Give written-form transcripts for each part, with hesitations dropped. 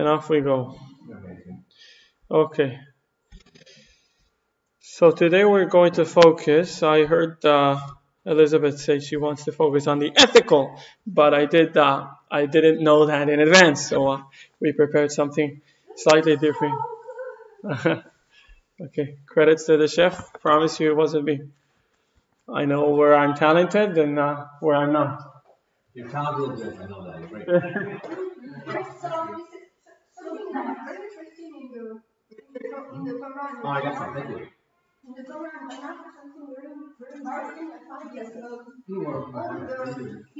And off we go. Okay. So today we're going to focus. I heard Elizabeth say she wants to focus on the ethical, but I didn't know that in advance, so we prepared something slightly different. Okay, credits to the chef. Promise you it wasn't me. I know where I'm talented and where I'm not. You're talented, good. I know that. You're great. Oh, I got some. Thank you. In the Torah, something very important I found is the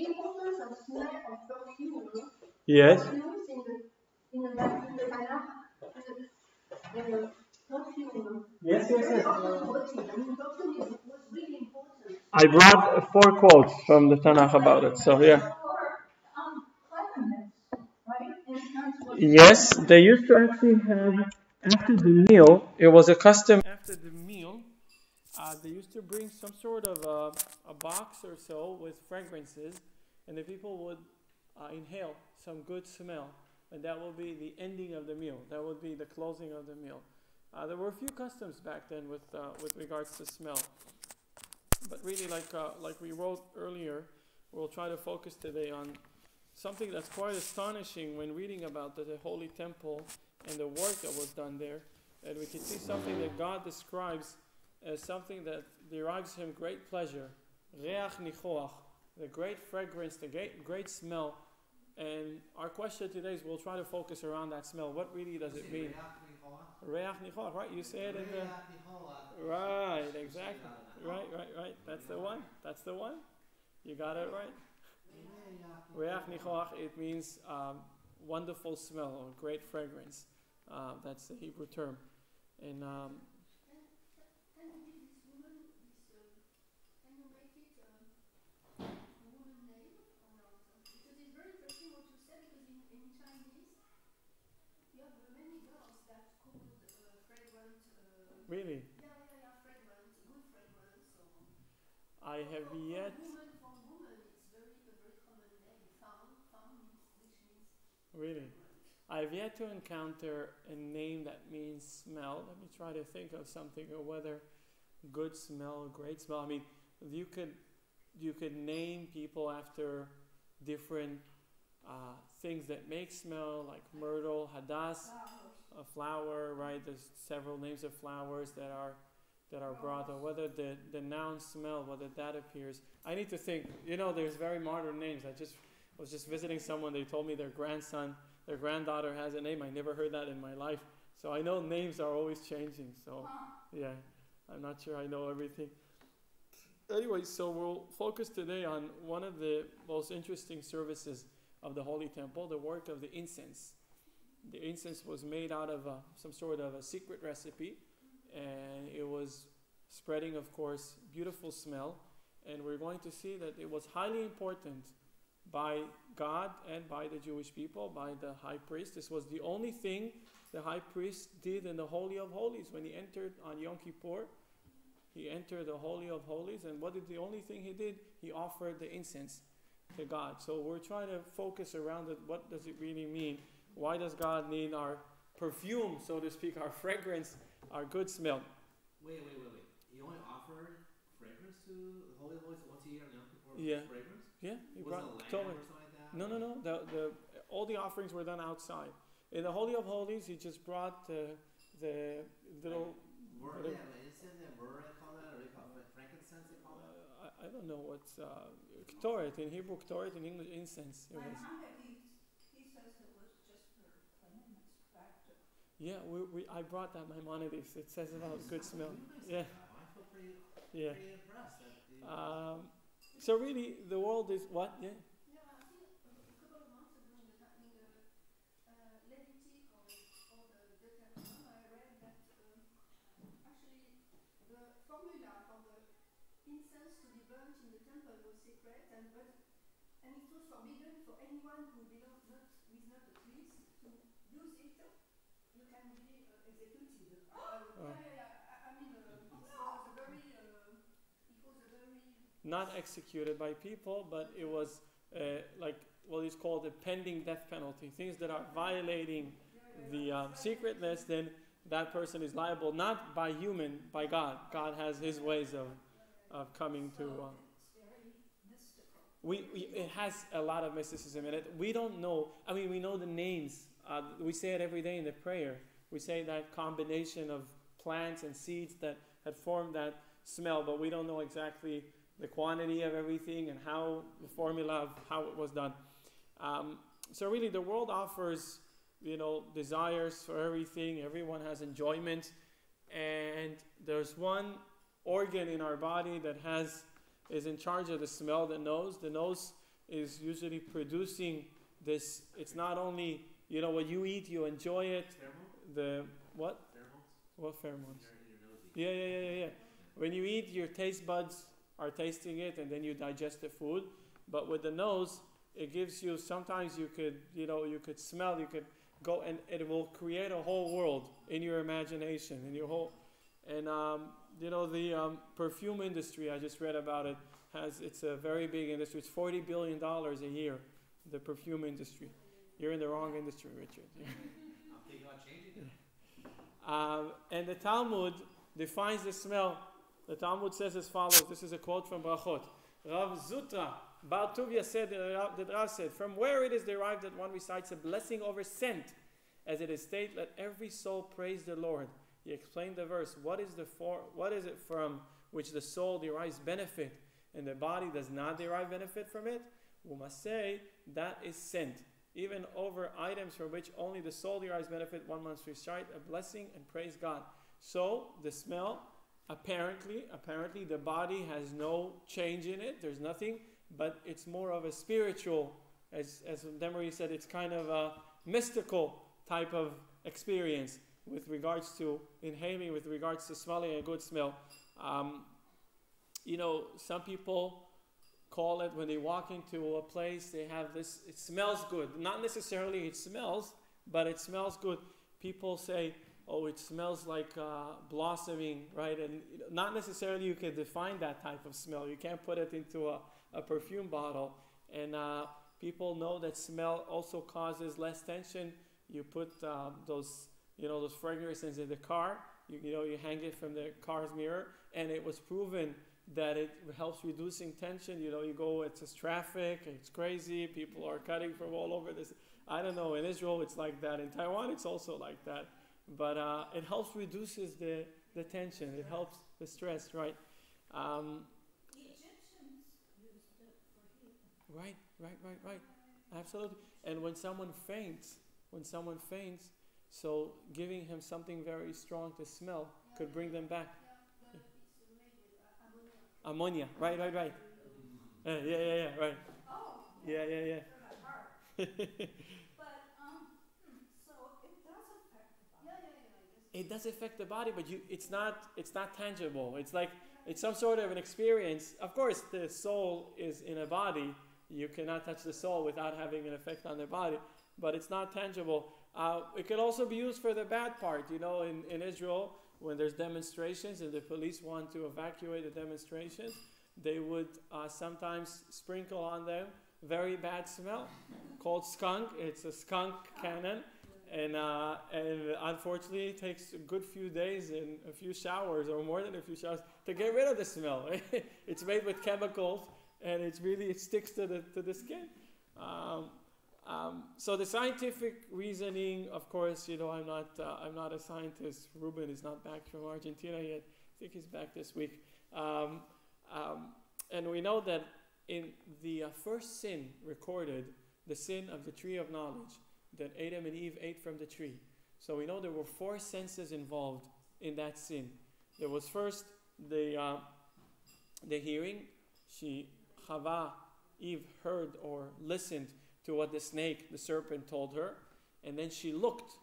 importance of smell of perfume. Yes. Perfumes in the Tanakh, perfume. Yes. Perfume was really important. I brought 4 quotes from the Tanakh about it, so yeah. Yes, they used to actually have, after the meal, it was a custom. After the meal, they used to bring some sort of a box or so with fragrances, and the people would inhale some good smell, and that will be the ending of the meal. That would be the closing of the meal. There were a few customs back then with regards to smell, but really, like we wrote earlier, we'll try to focus today on something that's quite astonishing when reading about the Holy Temple and the work that was done there, and we can see something that God describes as something that derives him great pleasure, reach nichoach, the great fragrance, the great smell. And our question today is we'll try to focus around that smell. What really does it mean? Reach nichoach, right? You say it in the... Right, exactly. Right. That's the one. You got it right. Reach nichoach, it means wonderful smell or great fragrance. That's the Hebrew term. And... Really? Fragrant, good fragrance. I have yet. For woman, it's a very common name. Femme, which means. Really, I have yet to encounter a name that means smell. Let me try to think of something, or whether good smell, great smell. I mean, you could name people after different things that make smell, like myrtle, hadass. A flower, right? There's several names of flowers that are brought, or whether the noun smell, whether that appears. I need to think. There's very modern names. I was just visiting someone. They told me their granddaughter has a name. I never heard that in my life. So I know names are always changing. So yeah, I'm not sure I know everything. Anyway, so we'll focus today on one of the most interesting services of the Holy Temple, the work of the incense. The incense was made out of some sort of a secret recipe, and it was spreading, of course, beautiful smell. And we're going to see that it was highly important by God and by the Jewish people, by the high priest. This was the only thing the high priest did in the Holy of Holies. When he entered on Yom Kippur, he entered the Holy of Holies, and what did the only thing he did? He offered the incense to God. So we're trying to focus around it. What does it really mean? Why does God need our perfume, so to speak, our fragrance, our good smell? Wait. You only offered fragrance to the Holy Holies once a year on Yom Kippur? Yeah. Fragrance? Yeah. He was brought it a lamb totally. or something like that? No. All the offerings were done outside. In the Holy of Holies, he just brought the little... Like incense and myrrh, they call that, or they call it frankincense, they call that? I don't know what's... Ktoret, in Hebrew, Ktoret, in English, incense. It was. Yeah, I brought that Maimonides. It says about good smell. Yeah. I feel pretty impressed. So really, the world is what? Yeah. Yeah, I think a couple of months ago in the Levitic or the Deuteronomy, I read that actually the formula for the incense to be burnt in the temple was secret, and it was forbidden for anyone who is not a priest to use it. You can be executed. It was a very... Not executed by people, but it was like what is called a pending death penalty. Things that are violating the secretness, then that person is liable, not by human, by God. God has His ways of coming to. It's very mystical. It has a lot of mysticism in it. We don't know. I mean, we know the names. We say it every day in the prayer. We say that combination of plants and seeds that had formed that smell, but we don't know exactly the quantity of everything and how the formula of how it was done. So really, the world offers, desires for everything. Everyone has enjoyment, and there's one organ in our body that is in charge of the smell. The nose. The nose is usually producing this. It's not only what you eat, you enjoy it. Pheromones? The what? Pheromones? What pheromones? You're nosy. Yeah. When you eat, your taste buds are tasting it, and then you digest the food. But with the nose, it gives you. Sometimes you could smell. You could go, and it will create a whole world in your imagination, in your whole. And the perfume industry, I just read about it. It's a very big industry. It's $40 billion a year. The perfume industry. You're in the wrong industry, Richard. I'm thinking about changing it. And the Talmud defines the smell. The Talmud says as follows. This is a quote from Brachot. Rav Zutra, Baal Tuvia said, the Rav said, from where it is derived that one recites a blessing over scent, as it is stated, let every soul praise the Lord. He explained the verse. What is it from which the soul derives benefit, and the body does not derive benefit from it? We must say that is scent. Even over items from which only the soul derives benefit, one must recite a blessing and praise God. So the smell, apparently the body has no change in it. There's nothing, but it's more of a spiritual, as Demery said, it's kind of a mystical type of experience with regards to inhaling, with regards to smelling a good smell. Some people call it, when they walk into a place, they have this, it smells good. Not necessarily it smells, but it smells good. People say, oh, it smells like blossoming, right? And not necessarily you can define that type of smell. You can't put it into a perfume bottle. And people know that smell also causes less tension. You put those fragrances in the car. You hang it from the car's mirror, and it was proven that it helps reducing tension. You go, it's traffic, it's crazy, people are cutting from all over this. I don't know, in Israel it's like that. In Taiwan it's also like that. But it helps reduces the tension. It helps the stress, right? The Egyptians used it for healing. Right. Absolutely. And when someone faints, so giving him something very strong to smell could bring them back. Yeah, it's made with ammonia. Ammonia, right. Yeah, right. Oh. Yeah. From my heart. But so it does affect the body. Yeah. It does affect the body, but it's not tangible. It's like it's some sort of an experience. Of course, the soul is in a body. You cannot touch the soul without having an effect on the body, but it's not tangible. It could also be used for the bad part. In Israel, when there's demonstrations and the police want to evacuate the demonstrations, they would sometimes sprinkle on them very bad smell called skunk. It's a skunk cannon, and unfortunately it takes a good few days and a few showers, or more than a few showers, to get rid of the smell. It's made with chemicals, and it sticks to the skin. So the scientific reasoning, of course, I'm not a scientist. Ruben is not back from Argentina yet. I think he's back this week. And we know that in the first sin recorded, the sin of the tree of knowledge, that Adam and Eve ate from the tree. So we know there were 4 senses involved in that sin. There was first the hearing. Eve heard or listened to what the serpent told her, and then she looked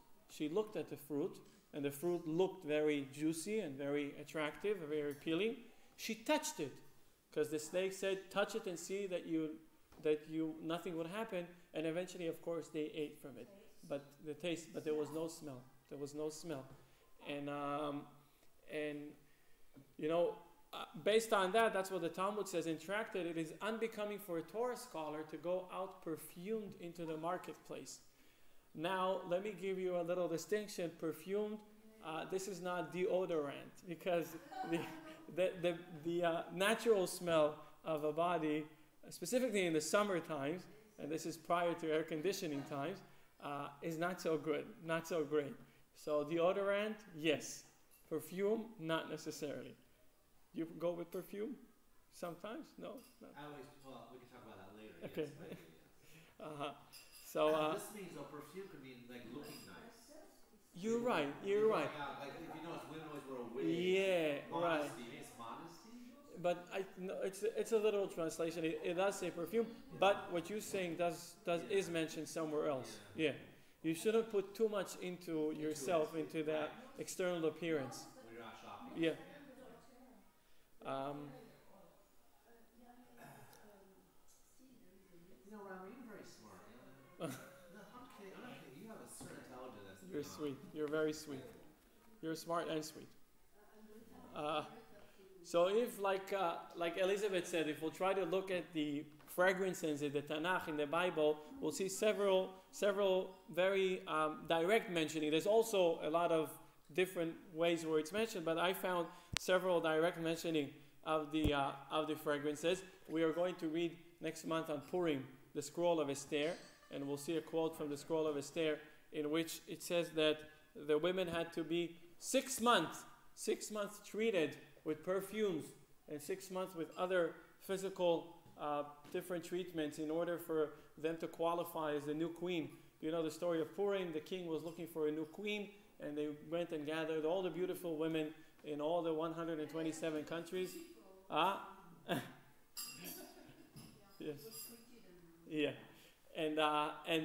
at the fruit, and the fruit looked very juicy and very attractive, very appealing. She touched it, because the snake said, touch it and see that nothing would happen, and eventually, of course, they ate from it. But there was no smell. Based on that, that's what the Talmud says in Tractate. It is unbecoming for a Torah scholar to go out perfumed into the marketplace. Now, let me give you a little distinction. Perfumed, this is not deodorant, because the natural smell of a body, specifically in the summer times, and this is prior to air conditioning times, is not so good, not so great. So deodorant, yes. Perfume, not necessarily. You go with perfume? Sometimes? No? Well, we can talk about that later. Okay. Yes, later, yes. So this means though, perfume could mean like looking nice. You're right. You're right. Like if you notice, women always wear a wig. Yeah, right. Modesty. It's modesty. But it's a literal translation. It does say perfume, but what you're saying is mentioned somewhere else. Yeah. You shouldn't put too much into yourself, into that external appearance. When you're not shopping. Yeah. Rami, you're very smart. No, I'm kidding. I'm not kidding. You have a certain intelligence. You're sweet. You're very sweet. You're smart and sweet. So if, like Elizabeth said, if we'll try to look at the fragrances in the Tanakh, in the Bible, we'll see several very direct mentioning. There's also a lot of different ways where it's mentioned, but I found several direct mentioning of the fragrances. We are going to read next month on Purim the scroll of Esther, and we'll see a quote from the scroll of Esther in which it says that the women had to be 6 months treated with perfumes and 6 months with other physical different treatments in order for them to qualify as the new queen. You know the story of Purim. The king was looking for a new queen, and they went and gathered all the beautiful women in all the 127 countries. Yes. Yeah.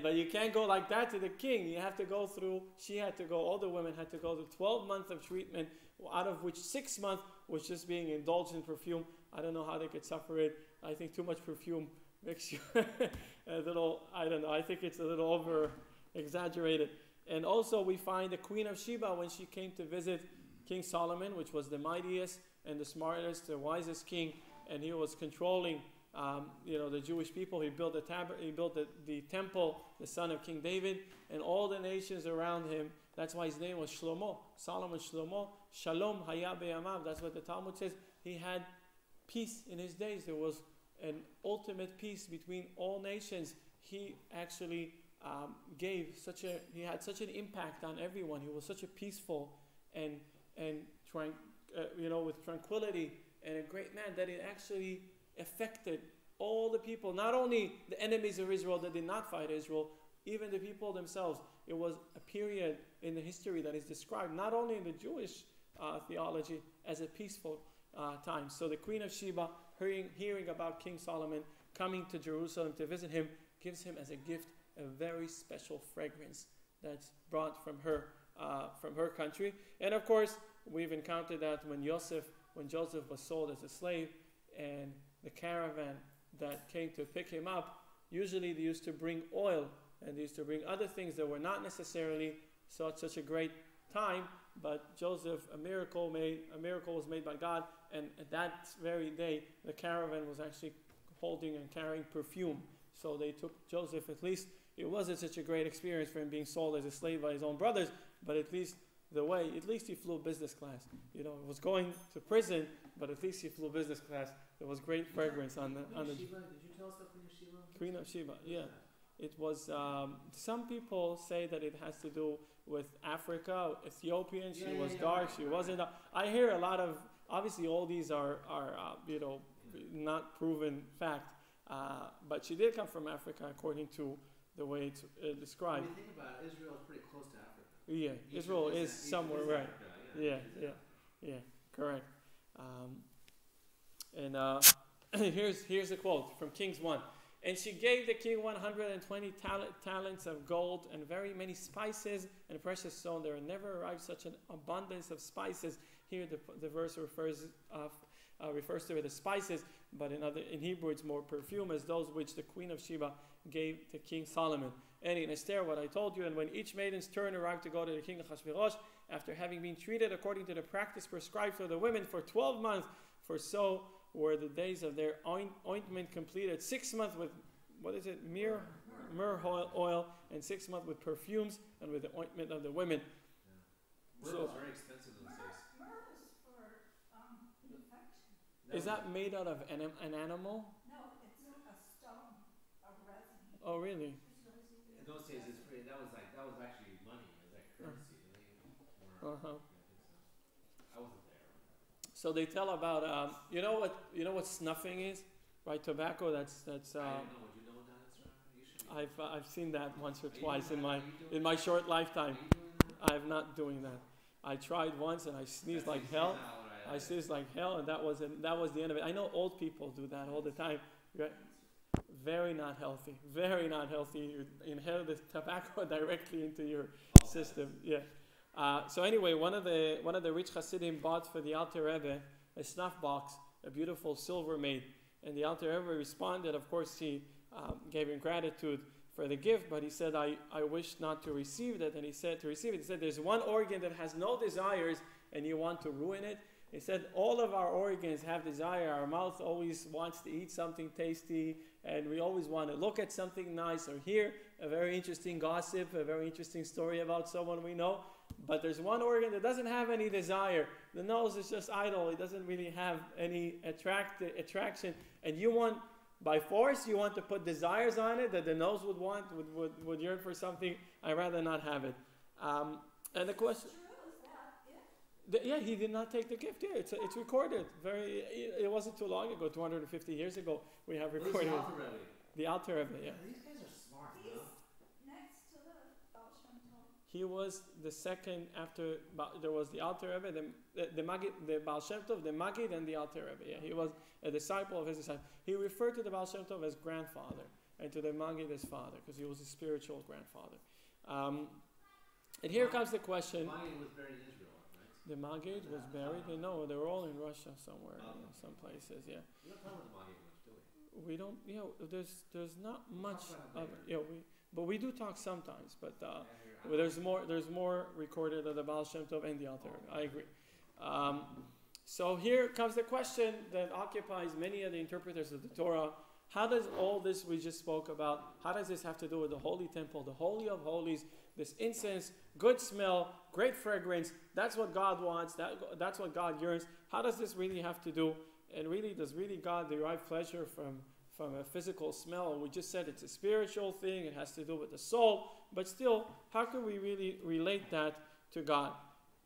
But you can't go like that to the king. You have to go through, all the women had to go through 12 months of treatment, out of which 6 months was just being indulged in perfume. I don't know how they could suffer it. I think too much perfume makes you a little, I don't know, I think it's a little over exaggerated. And also we find the Queen of Sheba, when she came to visit King Solomon, which was the mightiest and the smartest, the wisest king, and he was controlling the Jewish people. He built the temple, the son of King David, and all the nations around him. That's why his name was Shlomo, Solomon Shlomo. Shalom haya beyamav. That's what the Talmud says. He had peace in his days. There was an ultimate peace between all nations. He actually he had such an impact on everyone. He was such a peaceful and with tranquility and a great man that it actually affected all the people, not only the enemies of Israel that did not fight Israel, even the people themselves. It was a period in the history that is described not only in the Jewish theology as a peaceful time. So the Queen of Sheba, hearing about King Solomon coming to Jerusalem to visit him, gives him as a gift a very special fragrance that's brought from her country. And of course, we've encountered that when Joseph was sold as a slave, and the caravan that came to pick him up, usually they used to bring oil and they used to bring other things that were not necessarily such a great time, but Joseph, a miracle was made by God, and that very day the caravan was actually holding and carrying perfume. So they took Joseph. At least it wasn't such a great experience for him being sold as a slave by his own brothers, but at least he flew business class. He was going to prison, but at least he flew business class. There was great fragrance on the. Did you tell us the Queen of Sheba? Queen of Sheba, yeah. It was. Some people say that it has to do with Africa, Ethiopian. She was dark. She wasn't. I hear a lot of. Obviously, all these are not proven fact. But she did come from Africa, according to the way it's described. When you think about it, Israel is pretty close to Africa. Yeah, Israel is somewhere, right? Africa, yeah, correct. Here's a quote from Kings 1. And she gave the king 120 talents of gold and very many spices and precious stone. There never arrived such an abundance of spices. Here the verse refers to it as spices, but in Hebrew it's more perfume, as those which the Queen of Sheba gave to King Solomon. And in Esther, what I told you, and when each maiden's turn arrived to go to the king of Ahasuerus, after having been treated according to the practice prescribed for the women for 12 months, for so were the days of their ointment completed. 6 months with, myrrh oil, and 6 months with perfumes and with the ointment of the women. Myrrh So- was very expensive in those days. Myrrh is for infection. Is that made out of an animal? No, it's a stone, a resin. Oh, really? In those days, that was actually money. It was like currency. Or, Uh-huh. yeah, I think so. I wasn't there. So they tell about you know what snuffing is, right? Tobacco. That's I didn't know. Would you know that, sir? You should be. I've seen that once or Are you twice doing in that? my Are you doing in my that? short Are lifetime. you doing that? I'm not doing that. I tried once and I sneezed like hell. I sneezed like hell, and that was the end of it. I know old people do that all the time. Right? Very not healthy. Very not healthy. You inhale the tobacco directly into your system. Yeah. So anyway, one of the rich Hasidim bought for the Alter Rebbe a snuff box, a beautiful silver made, and the Alter Rebbe responded. Of course, he gave him gratitude for the gift, but he said, I wish not to receive that. And he said, to receive it, he said, there's one organ that has no desires and you want to ruin it. He said, all of our organs have desire. Our mouth always wants to eat something tasty, and we always want to look at something nice or hear a very interesting gossip, a very interesting story about someone we know. But there's one organ that doesn't have any desire. The nose is just idle. It doesn't really have any attraction. And you want, by force, you want to put desires on it that the nose would yearn for something. I'd rather not have it. And the question... Yeah, he did not take the gift. Yeah, it's recorded. It wasn't too long ago, 250 years ago. We have recorded the Alter Rebbe. Yeah, These guys are smart, He's huh? next to the Baal Shem Tov. he was the second after. There was the Alter Rebbe, the Maggid, the Baal Shem Tov, the Maggid, and the Alter Rebbe. Yeah, he was a disciple of his disciple. He referred to the Baal Shem Tov as grandfather, and to the Maggid as father, because he was a spiritual grandfather. And here comes the question. Maggid was buried in Israel, right? The Maggid was buried. No, they were all in Russia somewhere, in some places. Yeah, We don't talk about the Maggid much, do we? we don't. You know, there's not much talk about of it it. But we do talk sometimes. But Yeah, well, there's more recorded of the Baal Shem Tov and the Alter Rebbe. I agree. So here comes the question that occupies many of the interpreters of the Torah. How does all this we just spoke about, how does this have to do with the Holy Temple, the Holy of Holies, this incense, good smell, great fragrance? That's what God wants. That's what God yearns. How does this really have to do? And really, does really God derive pleasure from a physical smell? We just said it's a spiritual thing. It has to do with the soul. But still, how can we really relate that to God?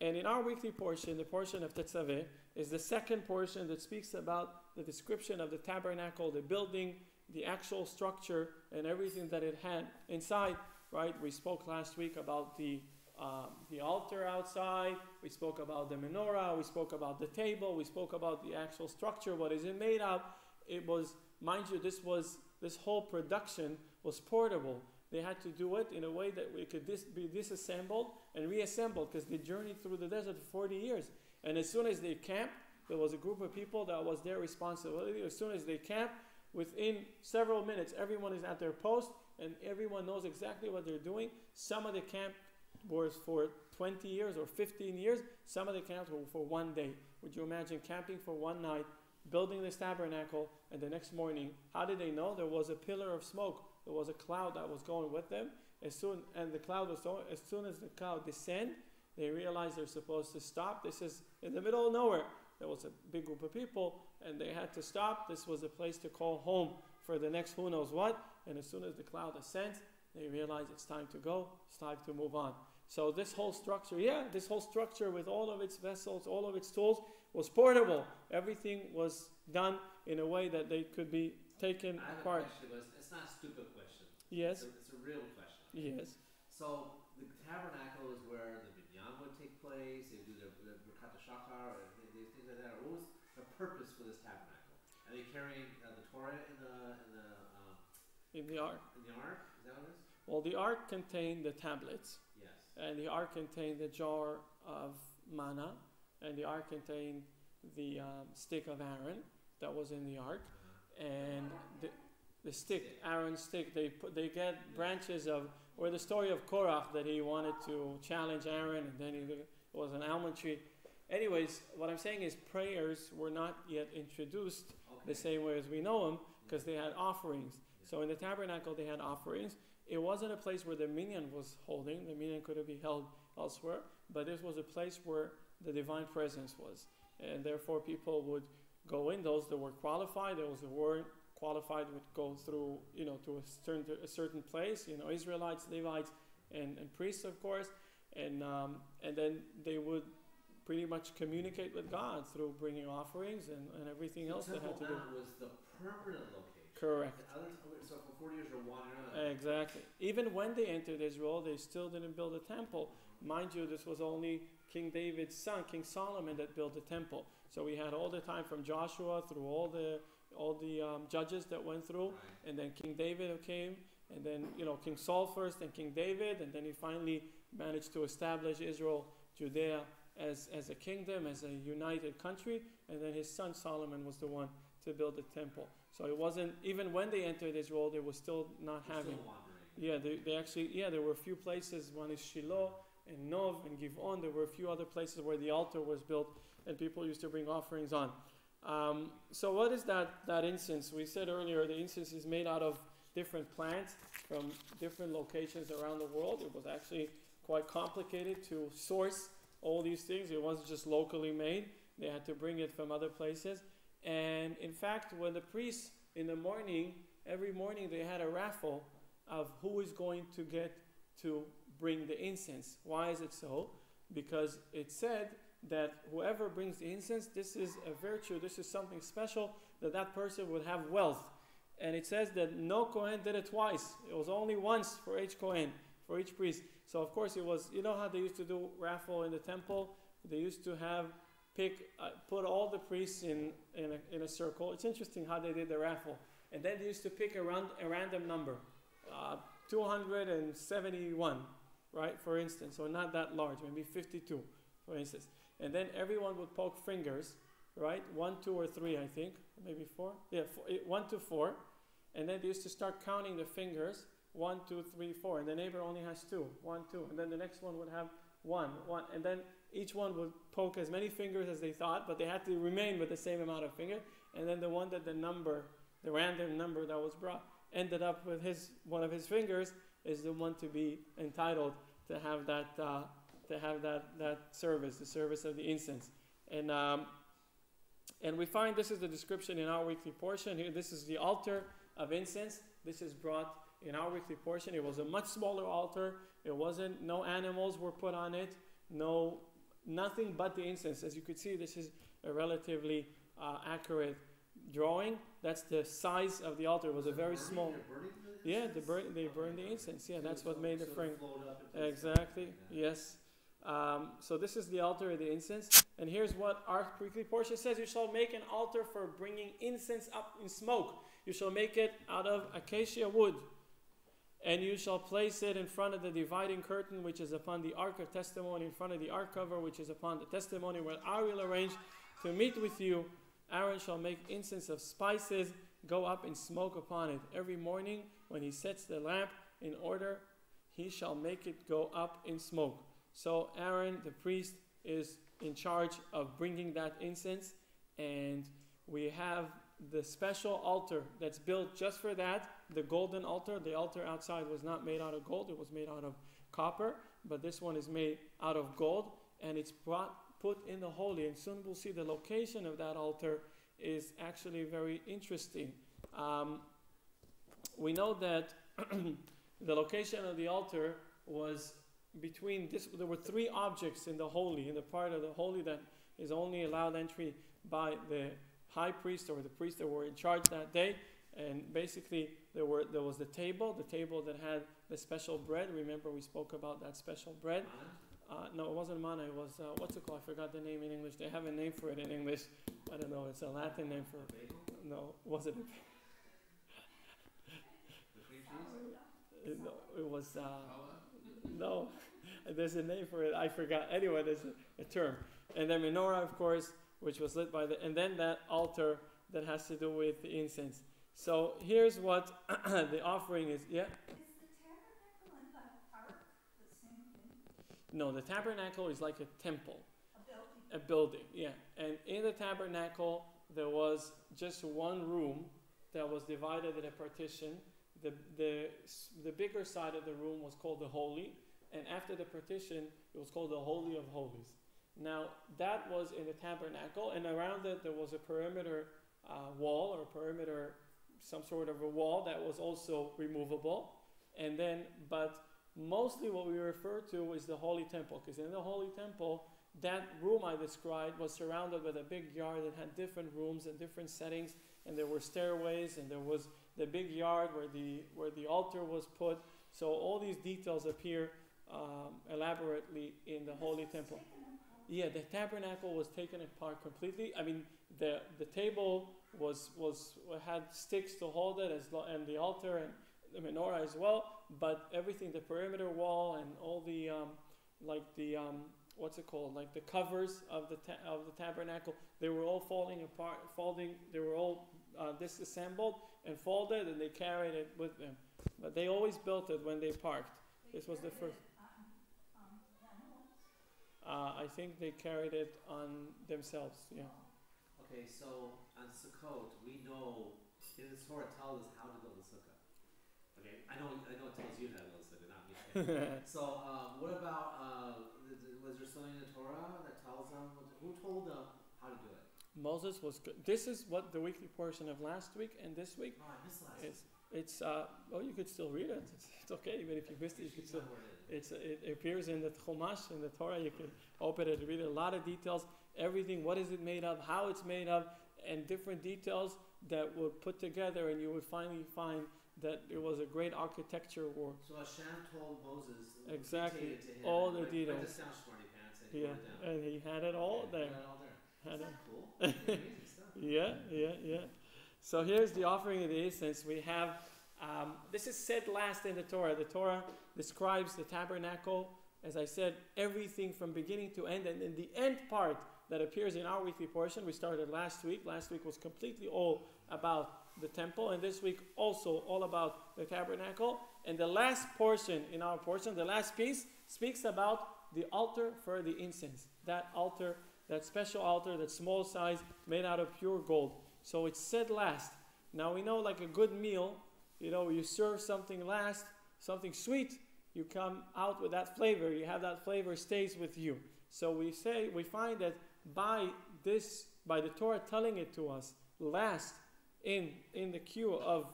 And in our weekly portion, the portion of Tezave, is the second portion that speaks about the description of the tabernacle, the building, the actual structure, and everything that it had inside. Right? We spoke last week about the altar outside. We spoke about the menorah. We spoke about the table. We spoke about the actual structure. What is it made of? It was, mind you, this whole production was portable. They had to do it in a way that it could be disassembled and reassembled, because they journeyed through the desert for 40 years. And as soon as they camped, there was a group of people that was their responsibility. As soon as they camped, within several minutes, everyone is at their post and everyone knows exactly what they're doing. Some of the camp was for 20 years or 15 years. Some of the camps were for one day. Would you imagine camping for one night, building this tabernacle, and the next morning, how did they know? There was a pillar of smoke. There was a cloud that was going with them. As soon as the cloud descended, they realized they're supposed to stop. This is in the middle of nowhere. There was a big group of people, and they had to stop. This was a place to call home for the next who knows what. And as soon as the cloud ascends, they realize it's time to go. It's time to move on. So this whole structure, with all of its vessels, all of its tools, was portable. Everything was done in a way that they could be taken apart. I have a question, but it's not a stupid question. Yes. It's a real question. Yes. So the tabernacle is where the binyan would take place. They do the Birkat HaShachar, or things like that. What was the purpose for this tabernacle? Are they carrying the Torah in the ark? In the ark? Is that what it is? Well, the ark contained the tablets, Yes. and the ark contained the jar of manna, and the ark contained the stick of Aaron that was in the ark, and the stick, Aaron's stick. They get branches of, or the story of Korach, that he wanted to challenge Aaron, and then it was an almond tree. Anyways, what I'm saying is prayers were not yet introduced the same way as we know them, because they had offerings. So in the tabernacle they had offerings. it wasn't a place where the minyan was holding. The minyan could be held elsewhere, but this was a place where the divine presence was, and therefore people would go in. Those that were qualified, those that weren't qualified would go through, to a certain place. Israelites, Levites, and priests, of course, and then they would pretty much communicate with God through bringing offerings and everything else that had to do. The Temple Mount was the permanent location. Correct. So for 40 years you're wandering around. Exactly. Even when they entered Israel, they still didn't build a temple. Mind you, this was only King David's son, King Solomon, that built the temple. So we had all the time from Joshua through all the judges that went through, Right. and then King David came, and then King Saul first, and King David, and then he finally managed to establish Israel, Judea, as a kingdom, as a united country, and then his son Solomon was the one to build the temple. So it wasn't, even when they entered Israel, they were still not having. Still wandering. They actually, there were a few places. One is Shiloh and Nov and Givon. There were a few other places where the altar was built and people used to bring offerings on. So what is that incense? We said earlier the incense is made out of different plants from different locations around the world. It was actually quite complicated to source all these things. It wasn't just locally made. They had to bring it from other places. And in fact, when the priests in the morning, every morning they had a raffle of who is going to get to bring the incense. Why is it so? Because it said that whoever brings the incense, this is a virtue, this is something special, that person would have wealth. And it says that no Kohen did it twice. It was only once for each Kohen, for each priest. So of course it was, how they used to do raffle in the temple? They used to have put all the priests in a circle. It's interesting how they did the raffle. And then they used to pick a random number, 271, right, for instance. So not that large, maybe 52, for instance. And then everyone would poke fingers, right, 1, 2, or 3, I think, maybe 4. Yeah, 1 to 4. And then they used to start counting the fingers, 1, 2, 3, 4. And the neighbor only has 2, 1, 2. And then the next one would have 1. And then each one would poke as many fingers as they thought, but they had to remain with the same amount of fingers. And then the one that the random number that was brought ended up with one of his fingers is the one to be entitled to have that service, the service of the incense. And we find this is the description in our weekly portion here. This is the altar of incense. This is brought in our weekly portion. It was a much smaller altar. It wasn't, no animals were put on it. Nothing but the incense. As you could see, this is a relatively accurate drawing. That's the size of the altar. It was a very small. Yeah, they burned the incense. Yeah, that's what made the frame. Exactly. Yes. So this is the altar of the incense. And here's what our weekly portion says. You shall make an altar for bringing incense up in smoke. You shall make it out of acacia wood. And you shall place it in front of the dividing curtain, which is upon the ark of testimony, in front of the ark cover, which is upon the testimony, where I will arrange to meet with you. Aaron shall make incense of spices, go up in smoke upon it. Every morning when he sets the lamp in order, he shall make it go up in smoke. So Aaron, the priest, is in charge of bringing that incense. And we have the special altar that's built just for that, the golden altar. The altar outside was not made out of gold, it was made out of copper, but this one is made out of gold, and it's put in the holy. And soon we'll see the location of that altar is actually very interesting. We know that the location of the altar was between this. There were 3 objects in the holy, in the part of the holy that is only allowed entry by the high priest or the priests that were in charge that day. And basically there was the table that had the special bread. Remember we spoke about that special bread. No, it wasn't manna. It was what's it called? I forgot the name in English. They have a name for it in English. I don't know. It's a Latin name for it. No, was it? No, it was no. There's a name for it. I forgot. Anyway, there's a term. And then menorah, of course, which was lit by and then that altar that has to do with the incense. So here's what the offering is. Yeah? Is the tabernacle and the ark the same thing? No, the tabernacle is like a temple. A building. A building, yeah. And in the tabernacle, there was just one room that was divided in a partition the bigger side of the room was called the Holy, and after the partition, it was called the Holy of Holies. Now, that was in the tabernacle, and around it there was a perimeter wall, or perimeter, some sort of a wall that was also removable. And then, but mostly what we refer to is the Holy Temple, because in the Holy Temple, that room I described was surrounded with a big yard that had different rooms and different settings, and there were stairways, and there was the big yard where the altar was put. So all these details appear elaborately in the Holy Temple. Yeah, the tabernacle was taken apart completely. I mean, the table had sticks to hold it, and the altar and the menorah as well. But everything, the perimeter wall and all the what's it called? Like the covers of the tabernacle, they were all falling apart. They were all disassembled and folded, and they carried it with them. But they always built it when they parked. This was the first. I think they carried it on themselves. Yeah. Okay, so on Sukkot, we know in the Torah tells us how to build a sukkah. Okay, I know it tells you how to build a sukkah, not me. So what about was there something in the Torah that tells them who told them how to do it? Moses was good. This is what the weekly portion of last week and this week. Oh, I missed last week. It's you could still read it. It's okay. Even if you missed it, you could still. It appears in the Chumash, in the Torah. You can open it and read it. A lot of details. Everything. What is it made of? How it's made of, and different details that were put together, and you would finally find that it was a great architecture work. So Hashem told Moses exactly to him, all the details. Just sound smarty pants, and he wrote it down. And he had it all there. Isn't that cool? Amazing stuff. Yeah. So here's the offering of the incense. We have, this is said last in the Torah. The Torah describes the tabernacle, as I said, everything from beginning to end. And in the end part that appears in our weekly portion, we started last week. Last week was completely all about the temple. And this week also all about the tabernacle. And the last portion in our portion, the last piece, speaks about the altar for the incense. That altar, that special altar, that small size, made out of pure gold. So it's said last. Now we know, like a good meal, you serve something last, something sweet, you come out with that flavor. You have that flavor stays with you. So we find that by the Torah telling it to us last in the queue of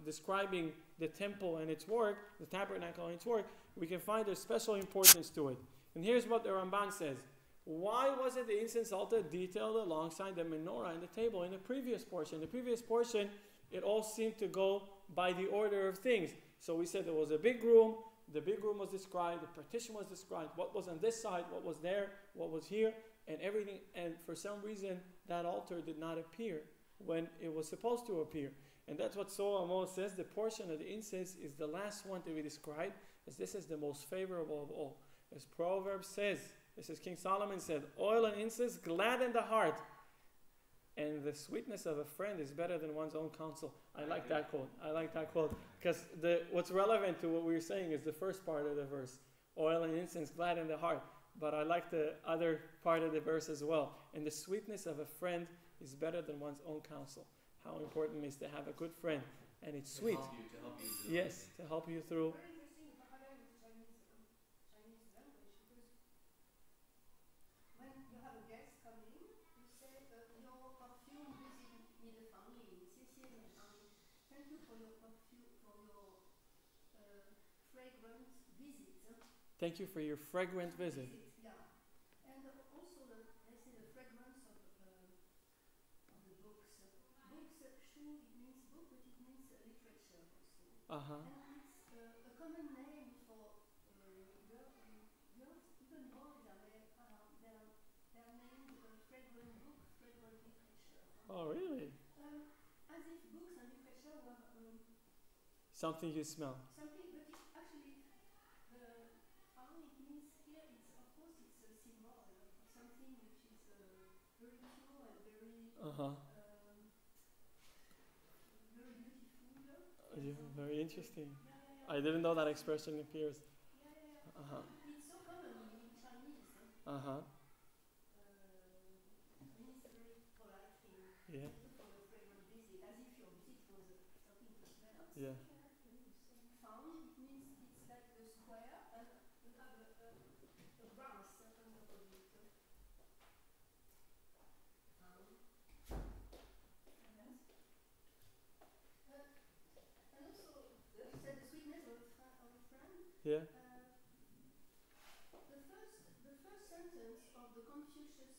describing the temple and its work, the tabernacle and its work, we can find a special importance to it. And here's what the Ramban says. Why wasn't the incense altar detailed alongside the menorah and the table in the previous portion? The previous portion, it all seemed to go by the order of things. So we said there was a big room, the big room was described, the partition was described, what was on this side, what was there, what was here, and everything. And for some reason, that altar did not appear when it was supposed to appear. And that's what Solomon says, the portion of the incense is the last one to be described, as this is the most favorable of all. As Proverbs says, this is King Solomon said, oil and incense gladden the heart, and the sweetness of a friend is better than one's own counsel. I like that quote. Because what's relevant to what we were saying is the first part of the verse. Oil and incense gladden the heart. But I like the other part of the verse as well. And the sweetness of a friend is better than one's own counsel. How important it is to have a good friend. And it's sweet. To help you. Yes, to help you through. Very interesting parallel with Chinese language, because when you have a guest coming, you say your perfume visit me the family. Thank you for your perfume, for your fragrant visit. Thank you for your fragrant visit. Yeah, and also the fragrance of the books. Shu, it means book, but it means literature also. And it's a common name for girls, even boys are named fragrant book, fragrant literature. Oh, really? As if books and literature were something you smell. something, but it actually how it means here, of course it's a symbol of something which is very pure and very very beautiful. Very interesting. I didn't know that expression appears. It's so common in Chinese. It means a very polite thing. Yeah. For a fragrant visit, as if your visit was something Yeah. Fang, it means it's like the square and you have a grass on top of it. And also, you said the sweetness of a friend. Yeah. The first sentence of the Confucius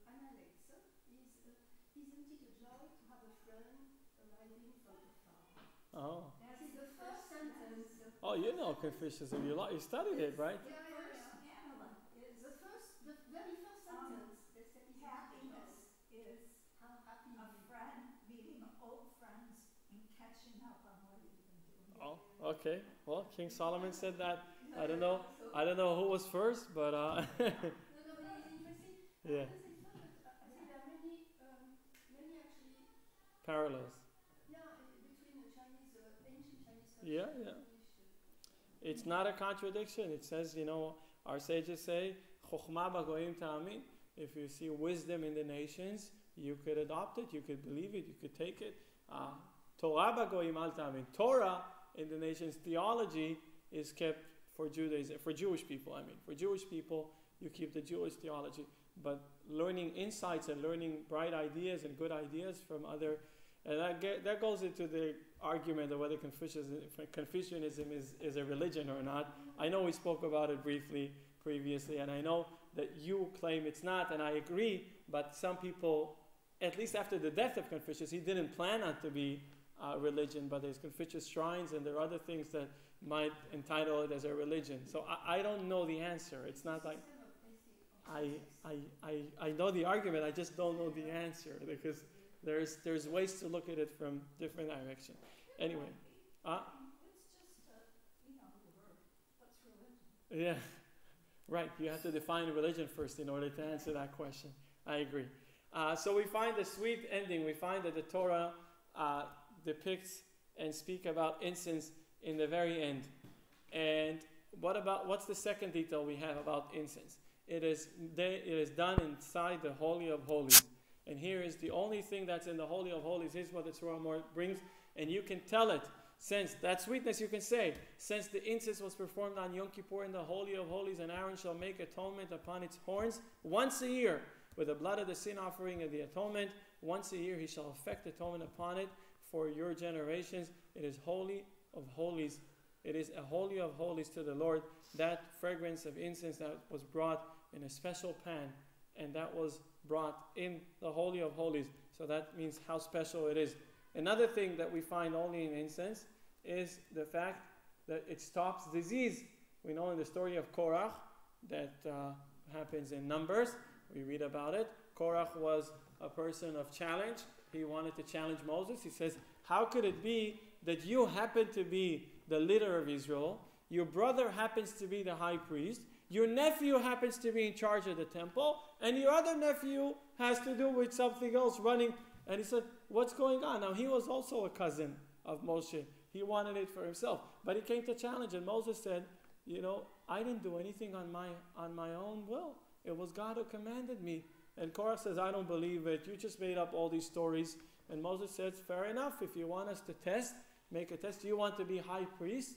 Analects isn't it a joy to have a friend arriving from afar? Oh. That is the first sentence. Oh, you know Confucianism. You studied it, right? Yeah, the very first sentence. Happiness is How happy a friend meeting old friends and catching up on what you've been doing. Oh, okay. Well, King Solomon said that. I don't know who was first, but No, but it's interesting. yeah. I think there are many actually. Parallels. Yeah, between the Chinese, ancient Chinese culture Yeah, and yeah. English. It's not a contradiction. It says, our sages say, "Chokhmah b'goyim ta'amin." If you see wisdom in the nations, you could adopt it, you could believe it, you could take it. Torah b'goyim al ta'amin. Torah in the nations, theology is kept for Judaism, for Jewish people. For Jewish people, you keep the Jewish theology. But learning insights and learning bright ideas and good ideas from other, and that goes into the argument of whether Confucianism is a religion or not. I know we spoke about it briefly previously, and I know that you claim it's not, and I agree, but some people, at least after the death of Confucius, he didn't plan on to be religion, but there's Confucius shrines and there are other things that might entitle it as a religion. So I don't know the answer. It's not like I know the argument, I just don't know the answer, because there's ways to look at it from different directions. Anyway, It's just, the word. What's religion? yeah, right. You have to define religion first in order to answer that question. I agree. So we find the sweet ending. We find that the Torah depicts and speak about incense in the very end. And what's the second detail we have about incense? It is done inside the Holy of Holies. And here is the only thing that's in the Holy of Holies. Here's what the Torah brings. And you can tell it, since that sweetness you can say, since the incense was performed on Yom Kippur in the Holy of Holies, and Aaron shall make atonement upon its horns once a year with the blood of the sin offering of the atonement. Once a year he shall effect atonement upon it for your generations. It is Holy of Holies. It is a Holy of Holies to the Lord. That fragrance of incense that was brought in a special pan, and that was brought in the Holy of Holies. So that means how special it is. Another thing that we find only in incense is the fact that it stops disease. We know in the story of Korach that happens in Numbers. We read about it. Korach was a person of challenge. He wanted to challenge Moses. He says, how could it be that you happen to be the leader of Israel, your brother happens to be the high priest, your nephew happens to be in charge of the temple, and your other nephew has to do with something else running? And he said, what's going on? Now he was also a cousin of Moshe. He wanted it for himself. But he came to challenge, and Moses said, I didn't do anything on my own will. It was God who commanded me. And Korah says, I don't believe it. You just made up all these stories. And Moses says, fair enough. If you want us to make a test, you want to be high priest,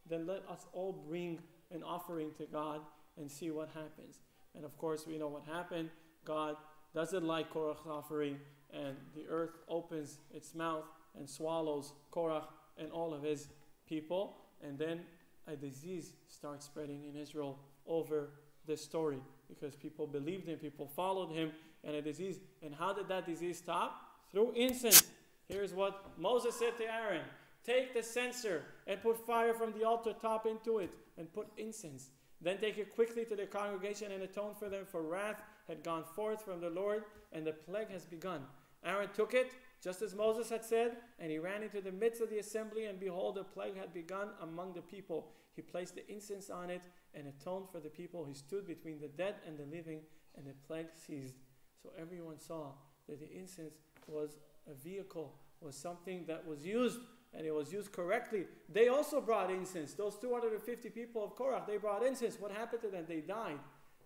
then let us all bring an offering to God and see what happens. And of course, we know what happened. God doesn't like Korach's offering, and the earth opens its mouth and swallows Korach and all of his people. And then a disease starts spreading in Israel over this story, because people believed him, people followed him, and a disease. And how did that disease stop? Through incense. Here's what Moses said to Aaron. Take the censer and put fire from the altar top into it and put incense. Then take it quickly to the congregation and atone for them, for wrath had gone forth from the Lord and the plague has begun. Aaron took it, just as Moses had said, and he ran into the midst of the assembly, and behold, the plague had begun among the people. He placed the incense on it and atoned for the people. He stood between the dead and the living, and the plague ceased. So everyone saw that the incense was a vehicle, was something that was used, and it was used correctly. They also brought incense. Those 250 people of Korach, they brought incense. What happened to them? They died.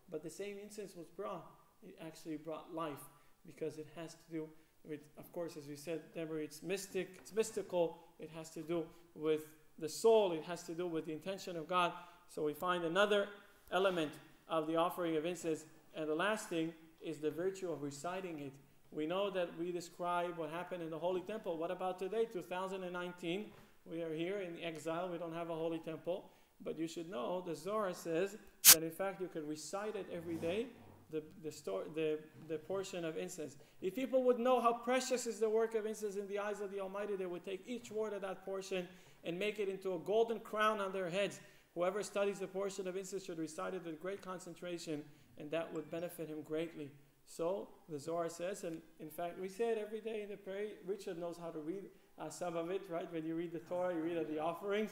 But the same incense was brought. It actually brought life, because it has to do of course, as we said, it's mystical. It has to do with the soul. It has to do with the intention of God. So we find another element of the offering of incense. And the last thing is the virtue of reciting it. We know that we describe what happened in the Holy Temple. What about today, 2019? We are here in exile. We don't have a Holy Temple. But you should know, the Zohar says that in fact you could recite it every day, the portion of incense. If people would know how precious is the work of incense in the eyes of the Almighty, they would take each word of that portion and make it into a golden crown on their heads. Whoever studies the portion of incense should recite it with great concentration, and that would benefit him greatly. So the Zohar says, and in fact we say it every day in the prayer. Richard knows how to read some of it, right? When you read the Torah, you read of the offerings.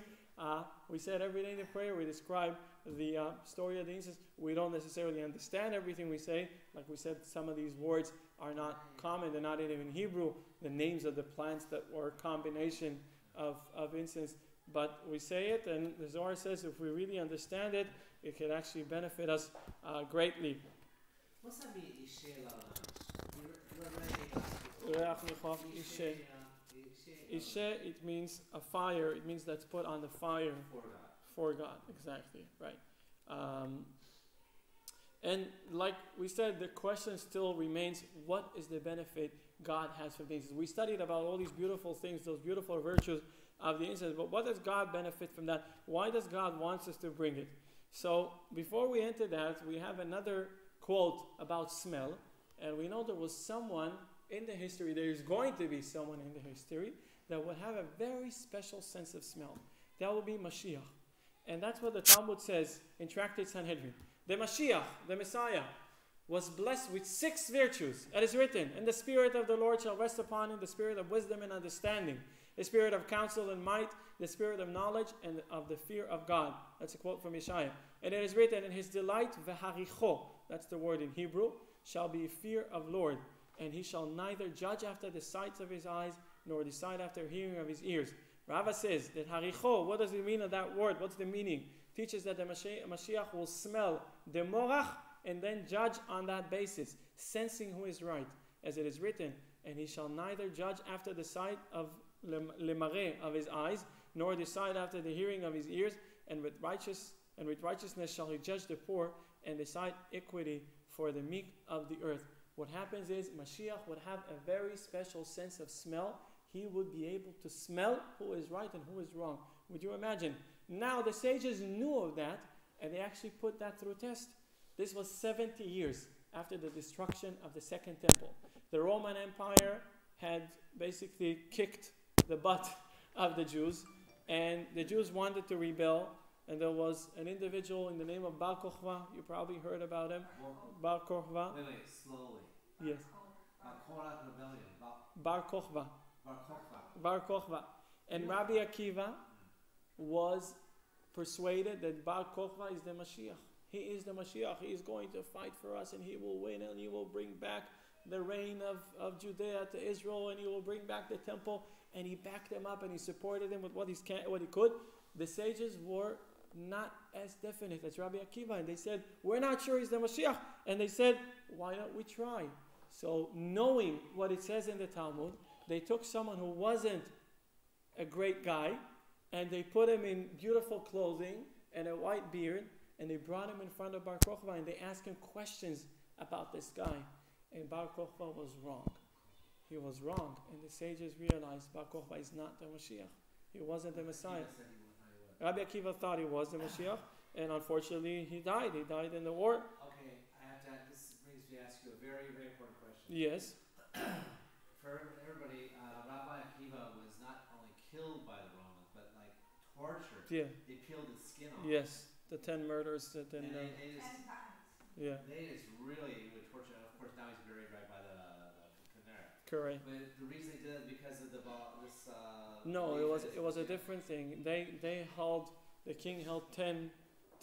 We say it every day in the prayer. We describe the story of the incense. We don't necessarily understand everything we say. Like we said, some of these words are not common. They're not even in Hebrew. The names of the plants that were a combination of incense. But we say it, and the Zohar says if we really understand it, it can actually benefit us greatly. What's that mean, Ishe Ishe, it means a fire. It means that's put on the fire. For God, exactly, right. And like we said, the question still remains, what is the benefit God has from things? We studied about all these beautiful things, those beautiful virtues of the incense, but what does God benefit from that? Why does God want us to bring it? So before we enter that, we have another quote about smell, and we know there was someone in the history, there is going to be someone in the history that will have a very special sense of smell. That will be Mashiach. And that's what the Talmud says in Tractate Sanhedrin. The Mashiach, the Messiah, was blessed with 6 virtues. It is written, and the Spirit of the Lord shall rest upon him, the Spirit of wisdom and understanding, the Spirit of counsel and might, the Spirit of knowledge and of the fear of God. That's a quote from Yeshaya. And it is written, in his delight, v'haricho, that's the word in Hebrew, shall be fear of Lord. And he shall neither judge after the sights of his eyes, nor decide after hearing of his ears. Rava says that haricho, what does it mean of that word? What's the meaning? Teaches that the Mashiach will smell the morach and then judge on that basis, sensing who is right. As it is written, and he shall neither judge after the sight of lemare of his eyes, nor decide after the hearing of his ears, and with righteousness shall he judge the poor and decide equity for the meek of the earth. What happens is Mashiach would have a very special sense of smell. He would be able to smell who is right and who is wrong. Would you imagine? Now the sages knew of that, and they actually put that through test. This was 70 years after the destruction of the Second Temple. The Roman Empire had basically kicked the butt of the Jews, and the Jews wanted to rebel, and there was an individual in the name of Bar Kokhba. You probably heard about him. Bar Kokhba. Wait, slowly. Yes. Korach rebellion. Bar Kokhba. Bar Kokhba. Bar Kokhba. And Rabbi Akiva was persuaded that Bar Kokhba is the Mashiach. He is the Mashiach. He is going to fight for us, and he will win, and he will bring back the reign of Judea to Israel, and he will bring back the temple. And he backed him up, and he supported him with what he could. The sages were not as definite as Rabbi Akiva, and they said, we're not sure he's the Mashiach. And they said, why don't we try? So knowing what it says in the Talmud, they took someone who wasn't a great guy, and they put him in beautiful clothing and a white beard, and they brought him in front of Bar Kokhba, and they asked him questions about this guy. And Bar Kokhba was wrong. He was wrong. And the sages realized Bar Kokhba is not the Mashiach. He wasn't the Messiah. Rabbi Akiva thought he was the Mashiach, and unfortunately he died. He died in the war. Okay, this brings me to ask you a very, very important question. Yes. For everybody, Rabbi Akiva was not only killed by the Romans, but like tortured. Yeah. They peeled his skin off. Yes. The 10 murders. They just really would torture. And of course, now he's buried right by the canal. Correct. But the reason they did it because of this. No, it was a different thing. The king held 10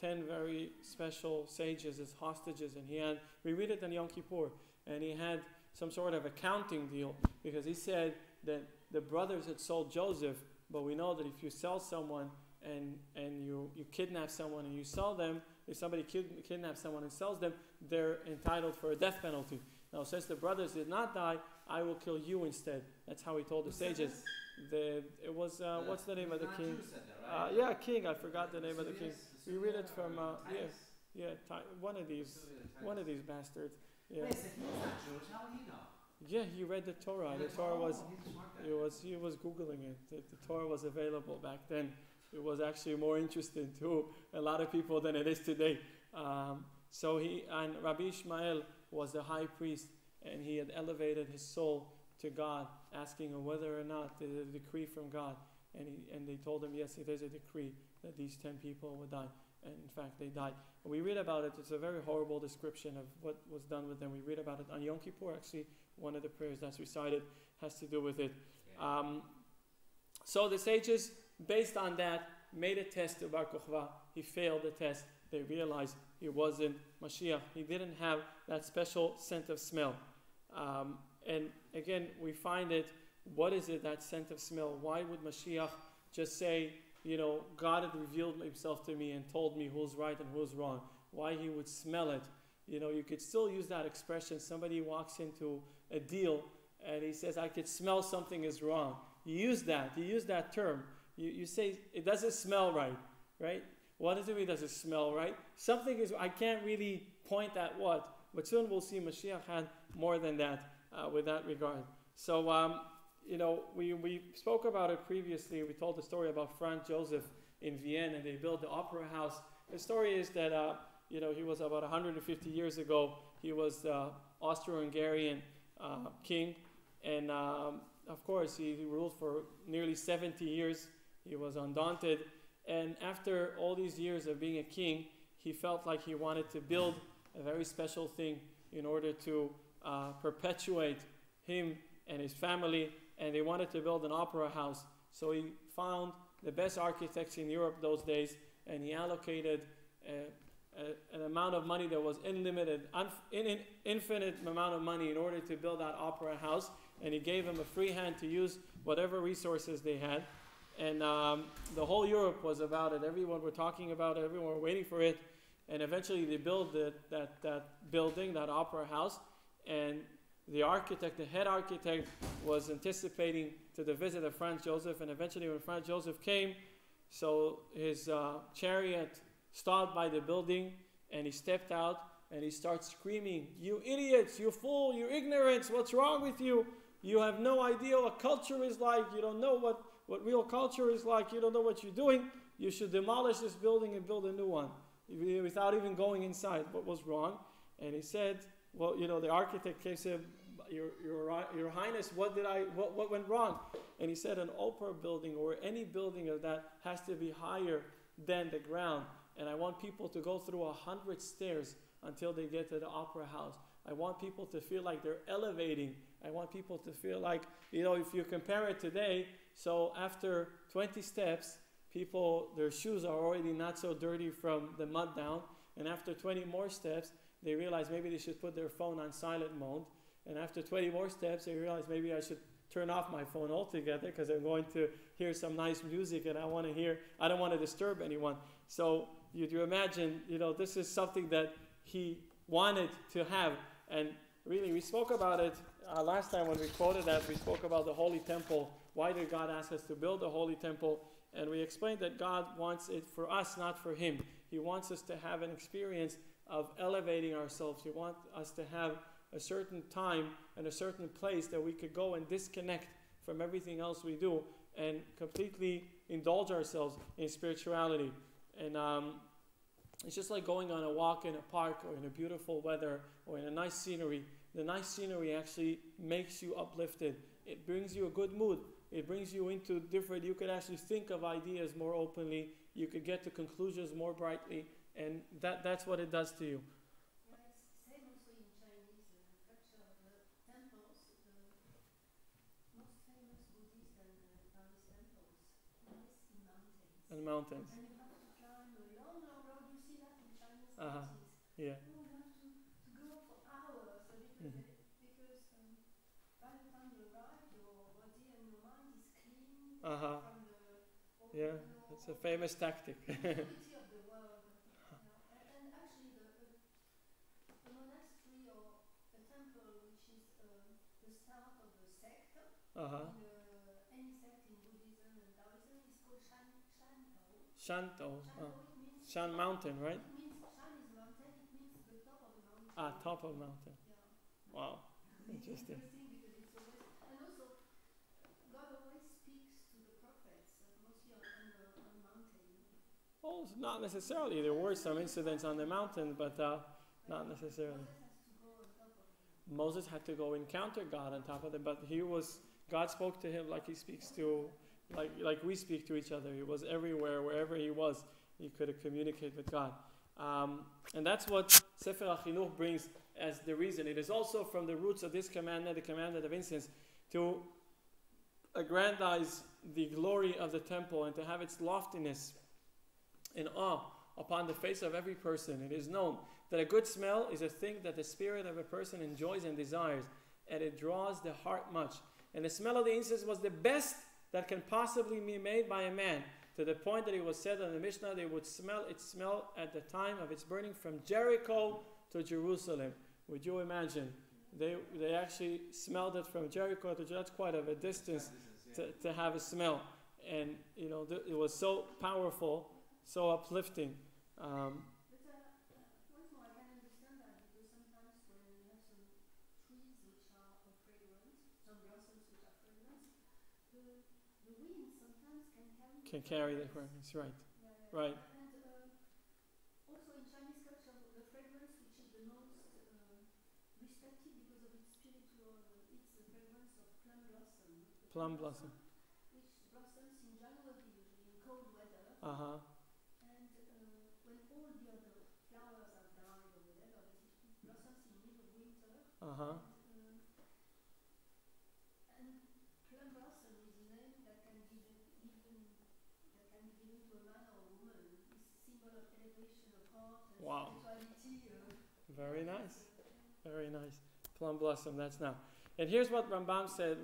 very special sages as hostages, and we read it in Yom Kippur, and he had some sort of accounting deal, because he said that the brothers had sold Joseph, but we know that if you sell someone and you kidnap someone and you sell them, if somebody kidnaps someone and sells them, they're entitled for a death penalty. Now, since the brothers did not die, I will kill you instead. That's how he told the Who said sages. this? It was, what's the name of the Not king? Jews said that, right? Yeah, king. I forgot the name of the king. We read it from, Titus? one of these bastards. Yeah. Wait, so he's not Jewish. How would he know? Yeah, he read the Torah. The Torah was, he's a smart guy. he was googling it. The Torah was available back then. It was actually more interesting to a lot of people than it is today. So Rabbi Ishmael was the high priest, and he had elevated his soul to God, asking him whether or not there's a decree from God. And they told him, yes, there's a decree that these 10 people would die. And in fact, they died. And we read about it. It's a very horrible description of what was done with them. We read about it on Yom Kippur. Actually, one of the prayers that's recited has to do with it. So the sages, based on that, made a test to Bar Kochva. He failed the test. They realized he wasn't Mashiach. He didn't have that special scent of smell. And again, we find it. What is it, that scent of smell? Why would Mashiach just say, God had revealed himself to me and told me who's right and who's wrong? Why he would smell it? You could still use that expression. Somebody walks into a deal and he says, I could smell something is wrong. You use that term. You say, it doesn't smell right, right? What does it mean, does it smell right? Something is, I can't really point at what, but soon we'll see Mashiach had more than that with that regard. So, we spoke about it previously. We told the story about Franz Joseph in Vienna, and they built the opera house. The story is that, he was about 150 years ago. He was the Austro-Hungarian king, and of course, he ruled for nearly 70 years. He was undaunted, and after all these years of being a king, he felt like he wanted to build a very special thing in order to perpetuate him and his family, and they wanted to build an opera house. So he found the best architects in Europe those days, and he allocated an amount of money that was unlimited, infinite amount of money in order to build that opera house, and he gave them a free hand to use whatever resources they had. And the whole Europe was about it. Everyone were talking about it. Everyone were waiting for it. And eventually they built that building, that opera house. And the head architect, was anticipating to the visit of Franz Joseph. And eventually when Franz Joseph came, so his chariot stopped by the building, and he stepped out and he starts screaming, "You idiots, you fool, you ignorance, what's wrong with you? You have no idea what culture is like. You don't know what real culture is like. You don't know what you're doing. You should demolish this building and build a new one," without even going inside. What was wrong? And he said, well, the architect came and said, Your Highness, what went wrong? And he said, an opera building or any building of that has to be higher than the ground. And I want people to go through 100 stairs until they get to the opera house. I want people to feel like they're elevating. I want people to feel like, if you compare it today, so after 20 steps, their shoes are already not so dirty from the mud down. And after 20 more steps, they realize maybe they should put their phone on silent mode. And after 20 more steps, they realize maybe I should turn off my phone altogether because I'm going to hear some nice music and I don't want to disturb anyone. So you imagine, this is something that he wanted to have. And really, we spoke about it last time when we quoted that. We spoke about the Holy Temple. Why did God ask us to build the Holy Temple? And we explained that God wants it for us, not for him. He wants us to have an experience of elevating ourselves. He wants us to have a certain time and a certain place that we could go and disconnect from everything else we do and completely indulge ourselves in spirituality. And it's just like going on a walk in a park or in a beautiful weather or in a nice scenery. The nice scenery actually makes you uplifted. It brings you a good mood. It brings you into you could actually think of ideas more openly. You could get to conclusions more brightly. And that's what it does to you. Yeah, it's same also in Chinese culture. The temples, the most famous Buddhist and Taoist temples, lies in mountains. And mountains. And you have to climb a long, long road. You see that in Chinese Uh-huh. mountains. Yeah. You have to go for hours because by the time you arrive, your body and your mind is clean Uh-huh. from Yeah, it's a famous tactic. activity of the world. And actually, the monastery or the temple the start of a sect. Uh-huh. Any sect in Buddhism and Taoism is called Shanto. Shanto. Shanto, it means Shan mountain, right? It means Shan is mountain. It means the top of the mountain. Ah, top of mountain. Yeah. Wow. It's Interesting. because it's always, and also God always speaks to the prophets, mostly on mountain. Oh, not necessarily. There were some incidents on the mountain, but not necessarily. Moses had to go encounter God on top of it, but God spoke to him like he speaks to, like we speak to each other. He was everywhere, wherever he was, he could communicate with God. And that's what Sefer HaChinuch brings as the reason. It is also from the roots of this commandment, the commandment of incense, to aggrandize the glory of the temple and to have its loftiness and awe upon the face of every person. It is known that a good smell is a thing that the spirit of a person enjoys and desires, and it draws the heart much. And the smell of the incense was the best that can possibly be made by a man, to the point that it was said in the Mishnah they would smell its smell at the time of its burning from Jericho to Jerusalem. Would you imagine? They actually smelled it from Jericho to Jerusalem. That's quite of a distance to have a smell. And it was so powerful, so uplifting. Once more, I can understand that because sometimes when you have some trees which are fragrant, some blossoms which are fragrant, the wind sometimes can carry the fragrance, right? Yeah. Right. And also in Chinese culture, the fragrance which is the most respected because of its spiritual, it's the fragrance of plum blossom. Plum blossom. Which blossoms in January usually in cold weather. Uh-huh. And when all the other flowers are died or whatever, it blossoms in the middle of winter. Uh-huh. And plum blossom is a name that can be given to a man or a woman. It's a symbol of elevation of heart and spirituality. Very nice. Very nice. Plum blossom, that's now. And here's what Rambam said,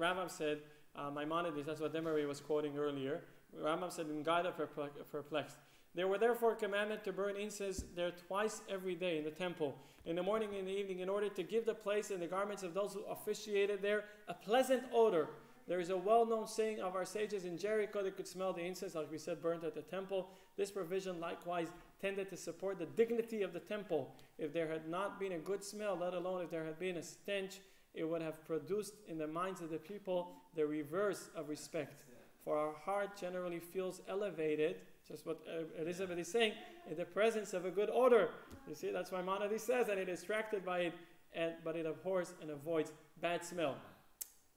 Maimonides, that's what Demery was quoting earlier. Rambam said, in Guide of Perplexed. They were therefore commanded to burn incense there twice every day in the temple, in the morning and in the evening, in order to give the place and the garments of those who officiated there a pleasant odor. There is a well-known saying of our sages in Jericho, they could smell the incense, like we said, burnt at the temple. This provision likewise tended to support the dignity of the temple. If there had not been a good smell, let alone if there had been a stench, it would have produced in the minds of the people the reverse of respect. For our heart generally feels elevated, just what Elizabeth is saying, in the presence of a good odor. You see, that's why Maimonides says, and it is attracted by it, but it abhors and avoids bad smell.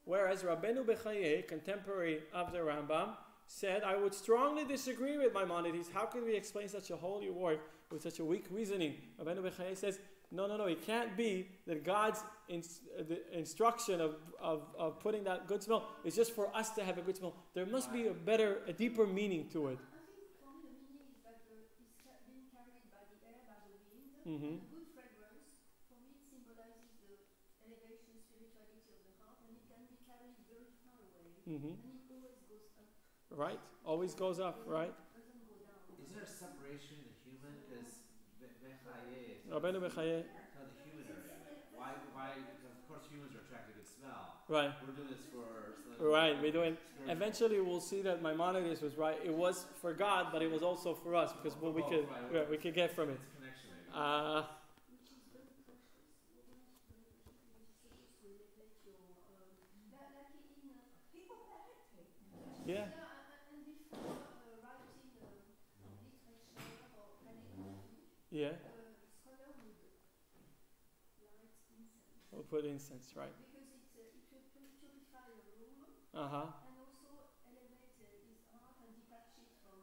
Whereas Rabbeinu Bechaye, contemporary of the Rambam, said, I would strongly disagree with Maimonides. How can we explain such a holy work with such a weak reasoning? Rabbeinu Bechaye says, no, it can't be that God's the instruction of putting that good smell is just for us to have a good smell. There must be a deeper meaning to it. I think for me the meaning is that it's being carried by the air, by the wind. Mm-hmm. And good fragrance, for me it symbolizes the elevation, spirituality of the heart, and it can be carried very far away. Mm-hmm. And it always goes up. Right? Always goes up, right? It doesn't go down. Is there a separation in the human? Because Rabbeinu Bechaye. No, the human area. Why? Because of course humans are attracted to good smell. Right. We're doing this for. Right, we're doing. Eventually, we'll see that Maimonides was right. It was for God, but it was also for us because what we could get from it. It's connection. Which is very precious. Like in People meditate. Yeah. and before writing literature or calligraphy, Yeah. scholar would light incense. We'll put incense, right? Because it will purify a room Uh-huh. and also elevate his heart and detach it from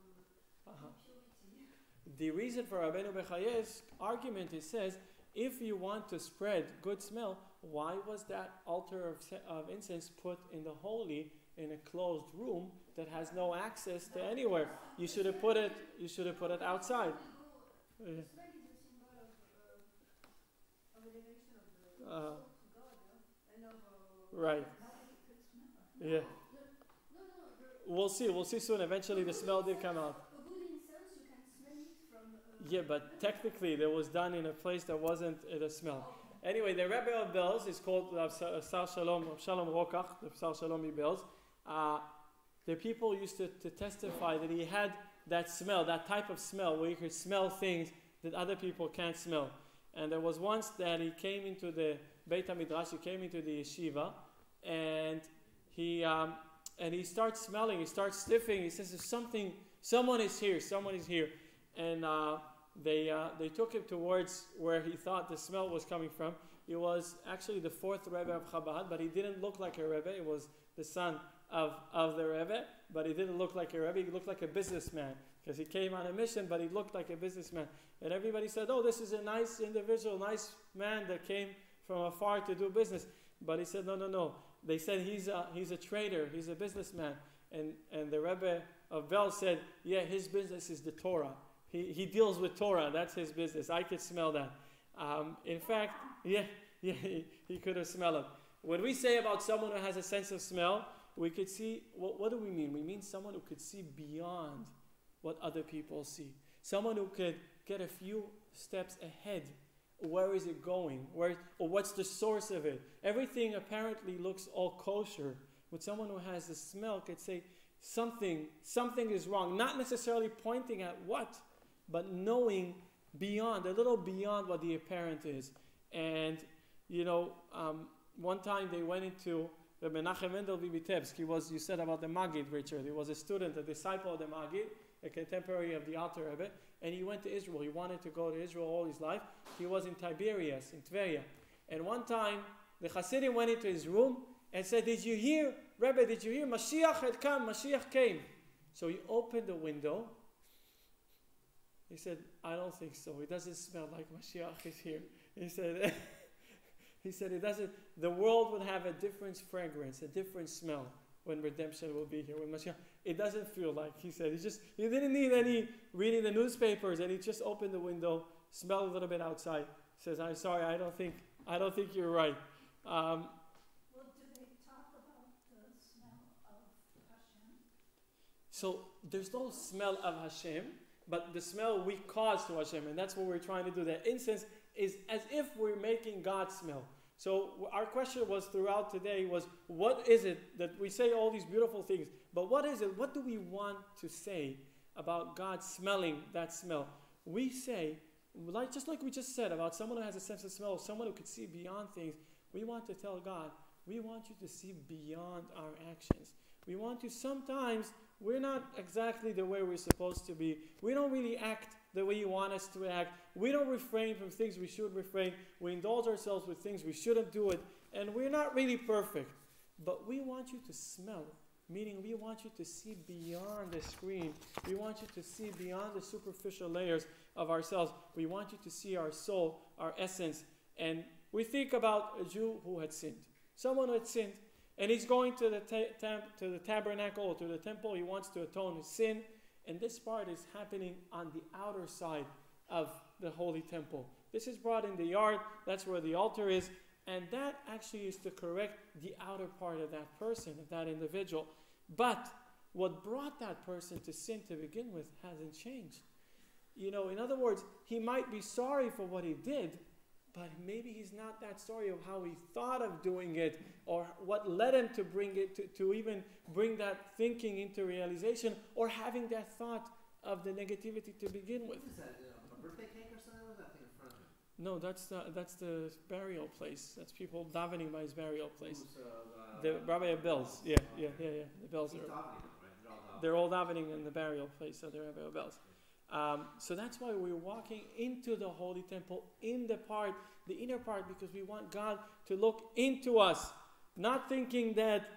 impurity. The reason for Rabbeinu Bechaye's argument, he says, if you want to spread good smell, why was that altar of incense put in the holy in a closed room that has no access to anywhere? You should have put it outside. The smell is a symbol of elevation of the soul to God, and of Right. Yeah. No. We'll see soon. Eventually the smell did come out. A good incense, you can smell it from. Yeah, but technically it was done in a place that wasn't a smell. Anyway, the Rebbe of Belz is called Sar Shalom Rokach, the Sar Shalom Belz. The people used to testify that he had that smell, that type of smell where he could smell things that other people can't smell. And there was once that he came into the Beit HaMidrash, he came into the yeshiva, and he starts smelling, he starts sniffing, he says, "There's something, someone is here. And they took him towards where he thought the smell was coming from. He was actually the fourth Rebbe of Chabad, but he didn't look like a Rebbe. It was the son of the Rebbe, but he didn't look like a Rebbe. He looked like a businessman, because he came on a mission, but he looked like a businessman. And everybody said, "Oh, this is a nice individual, nice man that came from afar to do business." But he said, no. They said he's a trader, he's a businessman. And the Rebbe of Bel said, "Yeah, his business is the Torah. He deals with Torah. That's his business. I could smell that." In fact, he could have smelled it. When we say about someone who has a sense of smell, we could see, what do we mean? We mean someone who could see beyond what other people see. Someone who could get a few steps ahead. Where is it going? Or what's the source of it? Everything apparently looks all kosher. But someone who has the smell could say something is wrong. Not necessarily pointing at what, but knowing beyond, a little beyond what the apparent is. And, one time they went into the Menachem Mendel Vitebsk. You said about the Maggid, Richard. He was a student, a disciple of the Maggid, a contemporary of the Alter Rebbe, and he went to Israel. He wanted to go to Israel all his life. He was in Tiberias, in Tveria. And one time, the Hasidim went into his room and said, "Did you hear, Rebbe, did you hear? Mashiach had come, Mashiach came." So he opened the window. He said, "I don't think so. It doesn't smell like Mashiach is here." He said, it doesn't, the world would have a different fragrance, a different smell when redemption will be here, when Mashiach. It doesn't feel like, he said. He didn't need any reading the newspapers, and he just opened the window, smelled a little bit outside. He says, "I'm sorry, I don't think you're right." Well, do they talk about the smell of Hashem? So there's no smell of Hashem, but the smell we cause to Hashem, and that's what we're trying to do. That incense is as if we're making God smell. So our question was throughout today was, what is it that we say all these beautiful things, but what is it? What do we want to say about God smelling that smell? We say, just like we just said about someone who has a sense of smell, someone who could see beyond things, we want to tell God, we want you to see beyond our actions. We want to, sometimes we're not exactly the way we're supposed to be. We don't really act the way you want us to act. We don't refrain from things we should refrain. We indulge ourselves with things we shouldn't do it. And we're not really perfect. But we want you to smell, meaning we want you to see beyond the screen. We want you to see beyond the superficial layers of ourselves. We want you to see our soul, our essence. And we think about a Jew who had sinned. Someone who had sinned. And he's going to the tabernacle or to the temple. He wants to atone his sin. And this part is happening on the outer side of the holy temple. This is brought in the yard. That's where the altar is. And that actually is to correct the outer part of that person, of that individual. But what brought that person to sin to begin with hasn't changed. In other words, he might be sorry for what he did, but maybe he's not that sorry of how he thought of doing it, or what led him to bring it, to even bring that thinking into realization, or having that thought of the negativity to begin with. What is that, a birthday cake or something like that thing in front of him? No, that's the burial place. That's people davening by his burial place. The Rabbi of Bells. Yeah. The Bells He's are. davening now, right? They're all davening in the burial place of the Rabbi of Bells. So that's why we're walking into the holy temple, in the inner part, because we want God to look into us, not thinking that,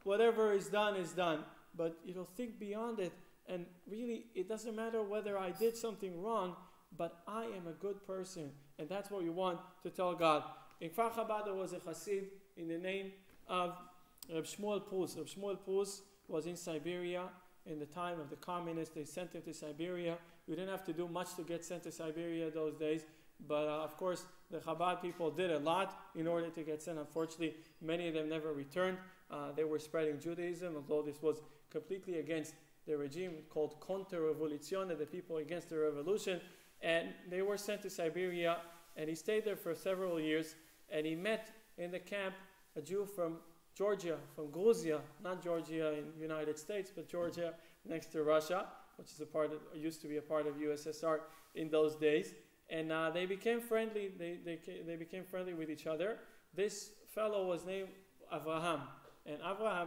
whatever is done, but, think beyond it. And really, it doesn't matter whether I did something wrong, but I am a good person. And that's what we want to tell God. In Kfar Chabad, there was a Chassid in the name of Reb Shmuel Puz. Reb Shmuel Puz was in Siberia. In the time of the communists, they sent him to Siberia. You didn't have to do much to get sent to Siberia those days. But of course, the Chabad people did a lot in order to get sent. Unfortunately, many of them never returned. They were spreading Judaism, although this was completely against the regime called Contra-Revoluzione, the people against the revolution. And they were sent to Siberia. and he stayed there for several years, and he met in the camp a Jew from Georgia, from Gruzia, not Georgia in the United States, but Georgia next to Russia, which is used to be a part of USSR in those days. And they became friendly. They became friendly with each other. This fellow was named Abraham, and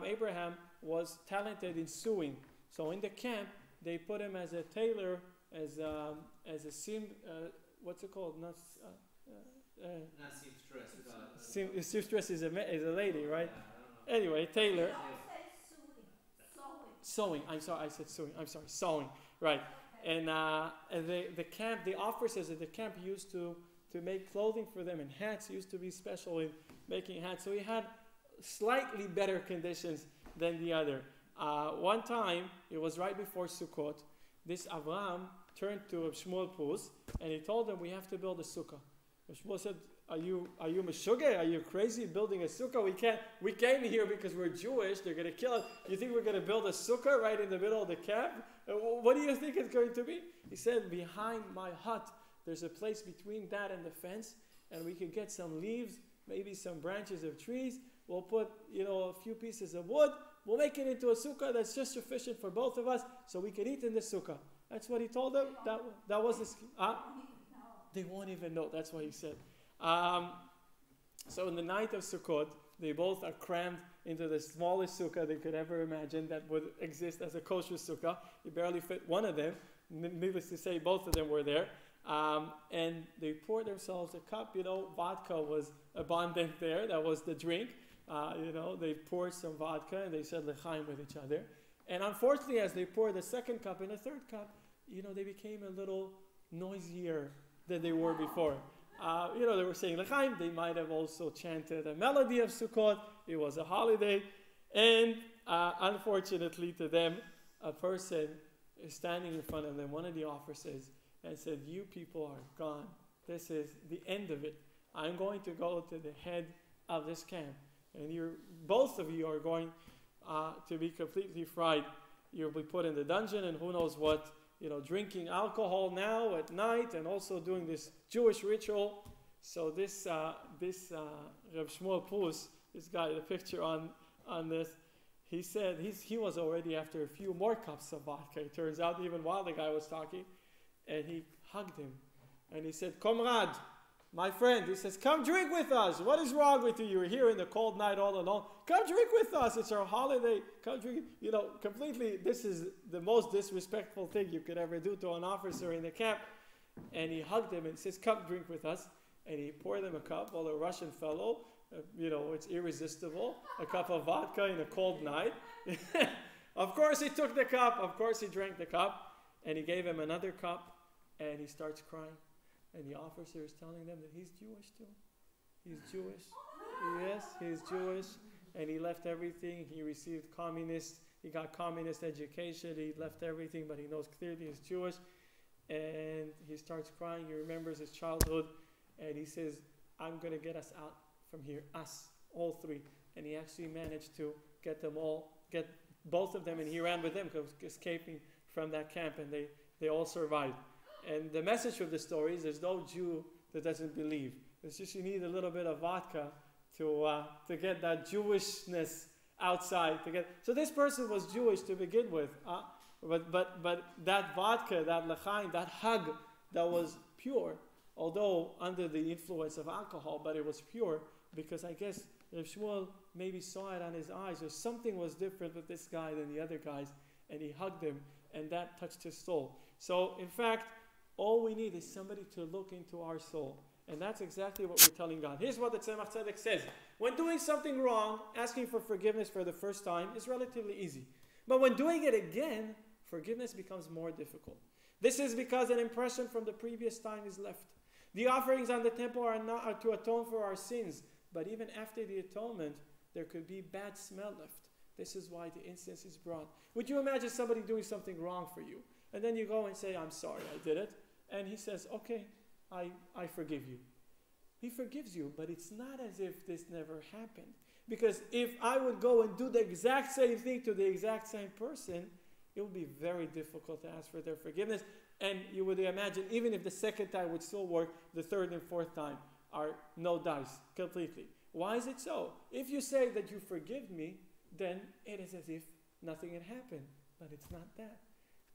Abraham was talented in sewing. So in the camp, they put him as a tailor, as a what's it called? Not seamstress. Seamstress is a lady, right? Yeah, anyway, tailor. Sewing. Sewing. I'm sorry, I said sewing. I'm sorry, sewing. Right. And the camp, the officers at the camp used to make clothing for them, and hats used to be special in making hats. So he had slightly better conditions than the other. One time, it was right before Sukkot, this Avraham turned to Shmuel Puz, and he told him, we have to build a sukkah. And Shmuel said, are you Meshuggah? Are you crazy building a sukkah? We came here because we're Jewish. They're going to kill us. You think we're going to build a sukkah right in the middle of the camp? What do you think it's going to be? He said, behind my hut, there's a place between that and the fence, and we can get some leaves, maybe some branches of trees. We'll put, a few pieces of wood. We'll make it into a sukkah that's just sufficient for both of us, so we can eat in the sukkah. That's what he told them. That was the they won't even know. That's what he said. So in the night of Sukkot, they both are crammed into the smallest sukkah they could ever imagine that would exist as a kosher sukkah. You barely fit one of them. Needless to say, both of them were there. And they poured themselves a cup. Vodka was abundant there. That was the drink. They poured some vodka and they said l'chaim with each other. And unfortunately, as they poured the second cup and the third cup, they became a little noisier than they were before. They were saying l'chaim. They might have also chanted a melody of Sukkot. It was a holiday. And unfortunately to them, a person is standing in front of them, one of the officers, and said, you people are gone. This is the end of it. I'm going to go to the head of this camp. And both of you are going to be completely fried. You'll be put in the dungeon and who knows what, drinking alcohol now at night and also doing this Jewish ritual. So this Reb Shmuel Puz, this guy, the picture on this, he said he was already after a few more cups of vodka. It turns out even while the guy was talking, and he hugged him. And he said, comrade, my friend, he says, come drink with us. What is wrong with you? You're here in the cold night all alone. Come drink with us. It's our holiday. Come drink. Completely, this is the most disrespectful thing you could ever do to an officer in the camp. And he hugged him and says, come drink with us. And he poured them a cup. Well, a Russian fellow, it's irresistible. A cup of vodka in a cold night. Of course he took the cup. Of course he drank the cup. And he gave him another cup. And he starts crying. And the officer is telling them that he's Jewish too. He's Jewish. Yes, he's Jewish. And he left everything. He got communist education. He left everything, but he knows clearly he's Jewish. And he starts crying. He remembers his childhood. And he says, I'm going to get us out from here. Us, all three. And he actually managed to get both of them, and he ran with them, escaping from that camp, and they all survived. And the message of the story is there's no Jew that doesn't believe. It's just you need a little bit of vodka to get that Jewishness outside. So this person was Jewish to begin with. But that vodka, that l'chaim, that hug that was pure, although under the influence of alcohol, but it was pure because I guess Reb Shmuel maybe saw it on his eyes, or something was different with this guy than the other guys, and he hugged him, and that touched his soul. So in fact, all we need is somebody to look into our soul. And that's exactly what we're telling God. Here's what the Tzemach Tzedek says. When doing something wrong, asking for forgiveness for the first time is relatively easy. But when doing it again, forgiveness becomes more difficult. This is because an impression from the previous time is left. The offerings on the temple are to atone for our sins. But even after the atonement, there could be bad smell left. This is why the incense is brought. Would you imagine somebody doing something wrong for you? And then you go and say, I'm sorry, I did it. And he says, okay, I forgive you. He forgives you, but it's not as if this never happened. Because if I would go and do the exact same thing to the exact same person, it would be very difficult to ask for their forgiveness. And you would imagine, even if the second time would still work, the third and fourth time are no dice completely. Why is it so? If you say that you forgive me, then it is as if nothing had happened. But it's not that.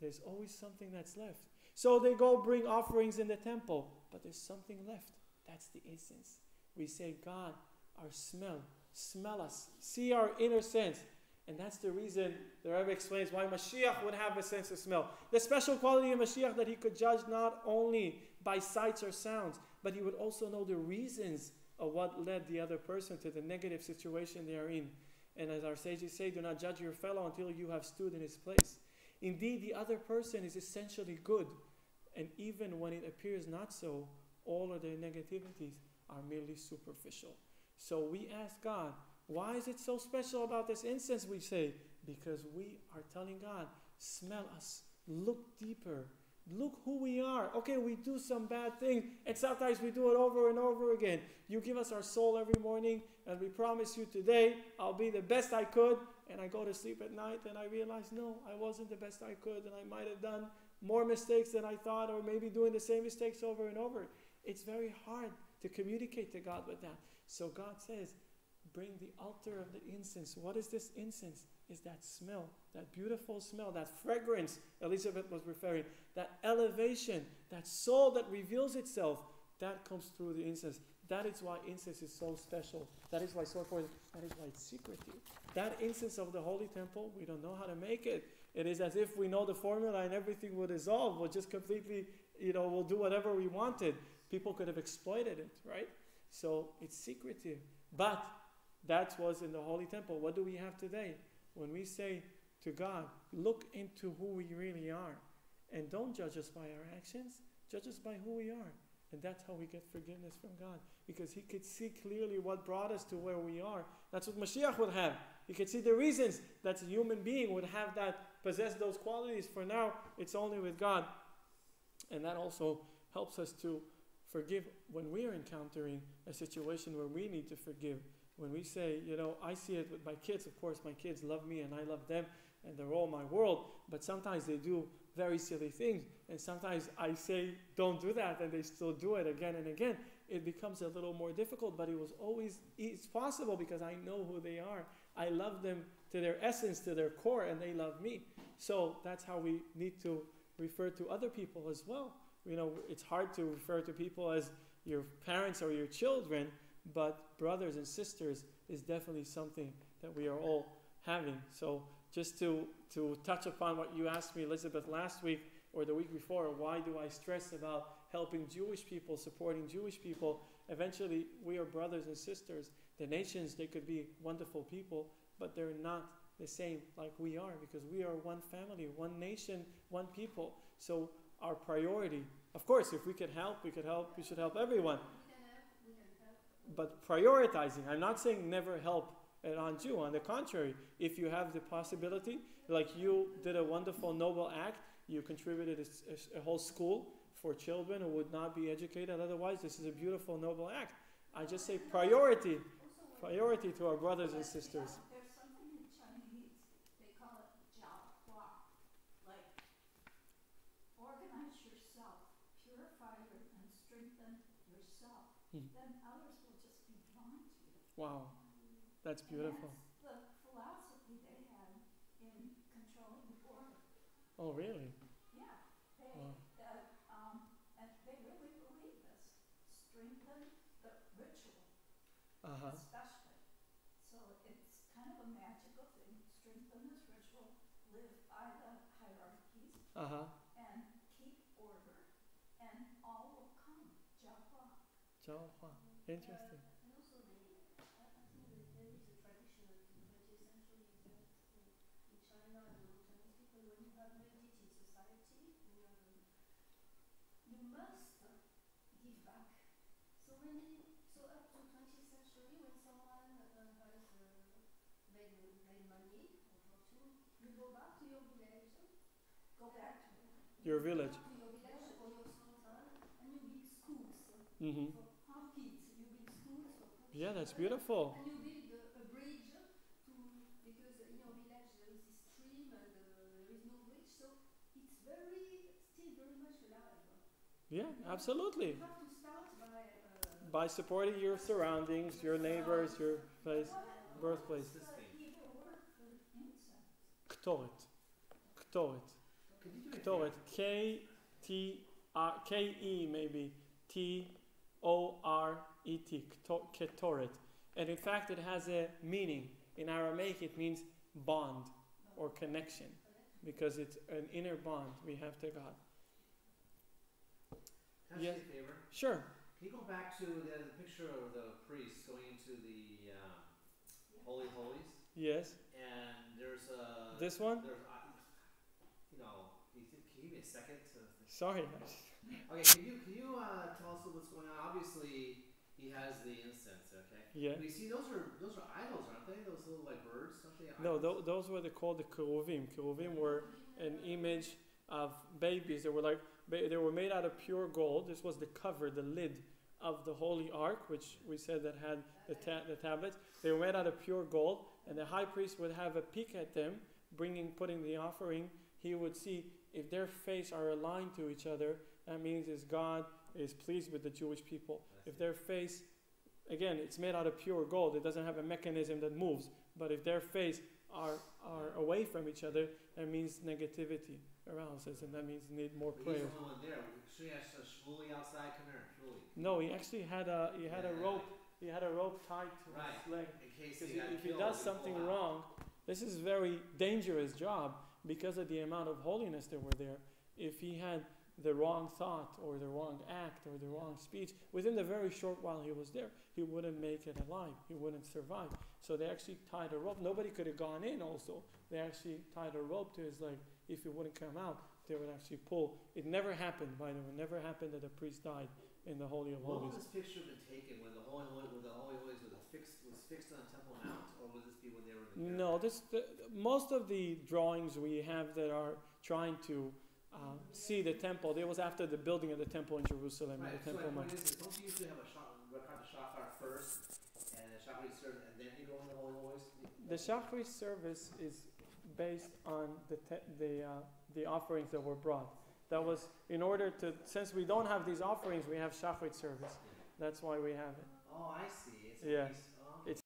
There's always something that's left. So they go bring offerings in the temple, but there's something left. That's the incense. We say, God, our smell us, see our inner sense. And that's the reason the Rebbe explains why Mashiach would have a sense of smell. The special quality of Mashiach that he could judge not only by sights or sounds, but he would also know the reasons of what led the other person to the negative situation they are in. And as our sages say, do not judge your fellow until you have stood in his place. Indeed, the other person is essentially good. And even when it appears not so, all of their negativities are merely superficial. So we ask God, why is it so special about this incense, we say? Because we are telling God, smell us, look deeper, look who we are. Okay, we do some bad things, and sometimes we do it over and over again. You give us our soul every morning, and we promise you today, I'll be the best I could, and I go to sleep at night, and I realize, no, I wasn't the best I could, and I might have done more mistakes than I thought, or maybe doing the same mistakes over and over. It's very hard to communicate to God with that. So God says, bring the altar of the incense. What is this incense? Is that smell, that beautiful smell, that fragrance Elizabeth was referring, that elevation, that soul that reveals itself, that comes through the incense. That is why incense is so special. That is why it's so important. That is why it's secretive. That incense of the Holy Temple, we don't know how to make it. It is as if we know the formula and everything will dissolve. We'll just completely, we'll do whatever we wanted. People could have exploited it, right? So it's secretive. But that was in the Holy Temple. What do we have today? When we say to God, look into who we really are. And don't judge us by our actions. Judge us by who we are. And that's how we get forgiveness from God. Because he could see clearly what brought us to where we are. That's what Mashiach would have. He could see the reasons that a human being would have that, possess those qualities. For now, it's only with God. And that also helps us to forgive when we are encountering a situation where we need to forgive. When we say, I see it with my kids. Of course, my kids love me and I love them. And they're all my world. But sometimes they do very silly things. And sometimes I say, don't do that. And they still do it again and again. It becomes a little more difficult. But it's possible because I know who they are. I love them to their essence, to their core. And they love me. So that's how we need to refer to other people as well. It's hard to refer to people as your parents or your children. But brothers and sisters is definitely something that we are all having. So just to touch upon what you asked me, Elizabeth, last week or the week before, why do I stress about helping Jewish people, supporting Jewish people? Eventually, we are brothers and sisters. The nations, they could be wonderful people, but they're not the same like we are because we are one family, one nation, one people. So our priority, of course, if we could help, we should help everyone. But prioritizing, I'm not saying never help a non-Jew. On the contrary, if you have the possibility, like you did a wonderful, noble act, you contributed a whole school for children who would not be educated otherwise. This is a beautiful, noble act. I just say priority to our brothers and sisters. There's something in Chinese, they call it jiao, like organize yourself, purify and strengthen yourself. Then others will just be drawn to you. Wow, that's beautiful. And that's the philosophy they had in controlling the world. Oh, really? Yeah, and they really believe this. Strengthen the ritual, especially. So it's kind of a magical thing. Strengthen this ritual, live by the hierarchies, and keep order, and all will come. Jiao. Interesting. And also, I think that there is a tradition in the 20th century that in China and among Chinese people, when you have meditative society, you must give back. So up to 20th century, when someone has made money or fortune, you go back to your village, Your village. to your village or your sultan, and you build schools for kids. You build schools for kids. Yeah, that's beautiful. And you build a bridge because in your village there is this stream and there is no bridge, so it's still very much Yeah, absolutely. You have to start by Supporting your surroundings, your neighbors, your place, birthplace. What's the Hebrew word for incense? Ktoret. Ktoret. Could you do me a Ktoret. favor? K-E maybe. T-O-R-E-T. Ketoret. And in fact, it has a meaning. In Aramaic, it means bond or connection, because it's an inner bond we have to God. Can I Yes. ask you a favor? Sure. Can you go back to the picture of the priest going into the Holy of Holies? Yes. And there's a... This one? There's, can you give me a second to... Sorry. Okay, can you tell us what's going on? Obviously, he has the incense, okay? Yeah. We see those are idols, aren't they? Those little like birds, aren't they? No, Idols? those were called the keruvim. Keruvim were an image of babies. They were made out of pure gold. This was the cover, the lid of the Holy Ark, which we said that had the tablets. They were made out of pure gold, and the high priest would have a peek at them, putting the offering. He would see if their face are aligned to each other. That means God is pleased with the Jewish people. If their face, again, it's made out of pure gold. It doesn't have a mechanism that moves. But if their face are away from each other, that means negativity arouses, and that means need more But prayer. he's the only one there. Should he have Shmuley outside? Come here, Shmuley. No, he actually had a rope. He had a rope tied to his leg. In case Because he got if he killed, does he'd something pull out. wrong, this is a very dangerous job because of the amount of holiness that were there. If he had the wrong thought or the wrong act or the wrong speech, within the very short while he was there, he wouldn't make it alive. He wouldn't survive. So they actually tied a rope. Nobody could have gone in also. They actually tied a rope to his leg. If he wouldn't come out, they would actually pull. It never happened, by the way. It never happened that a priest died in the Holy of What Holies. was this picture been taken when the Holy Holies was fixed on Temple Mount, or would this be when they were in the No, most of the drawings we have that are trying to see the temple, it was after the building of the temple in Jerusalem. Right, The so temple my Mount. point is, don't you usually have a shofar first, and the shofar serves, and then you go in the Holy Holies? The Shachrit service is based on the offerings that were brought. That was in order to, since we don't have these offerings, we have Shachrit service. That's why we have it. Oh, I see. It's Yeah. a piece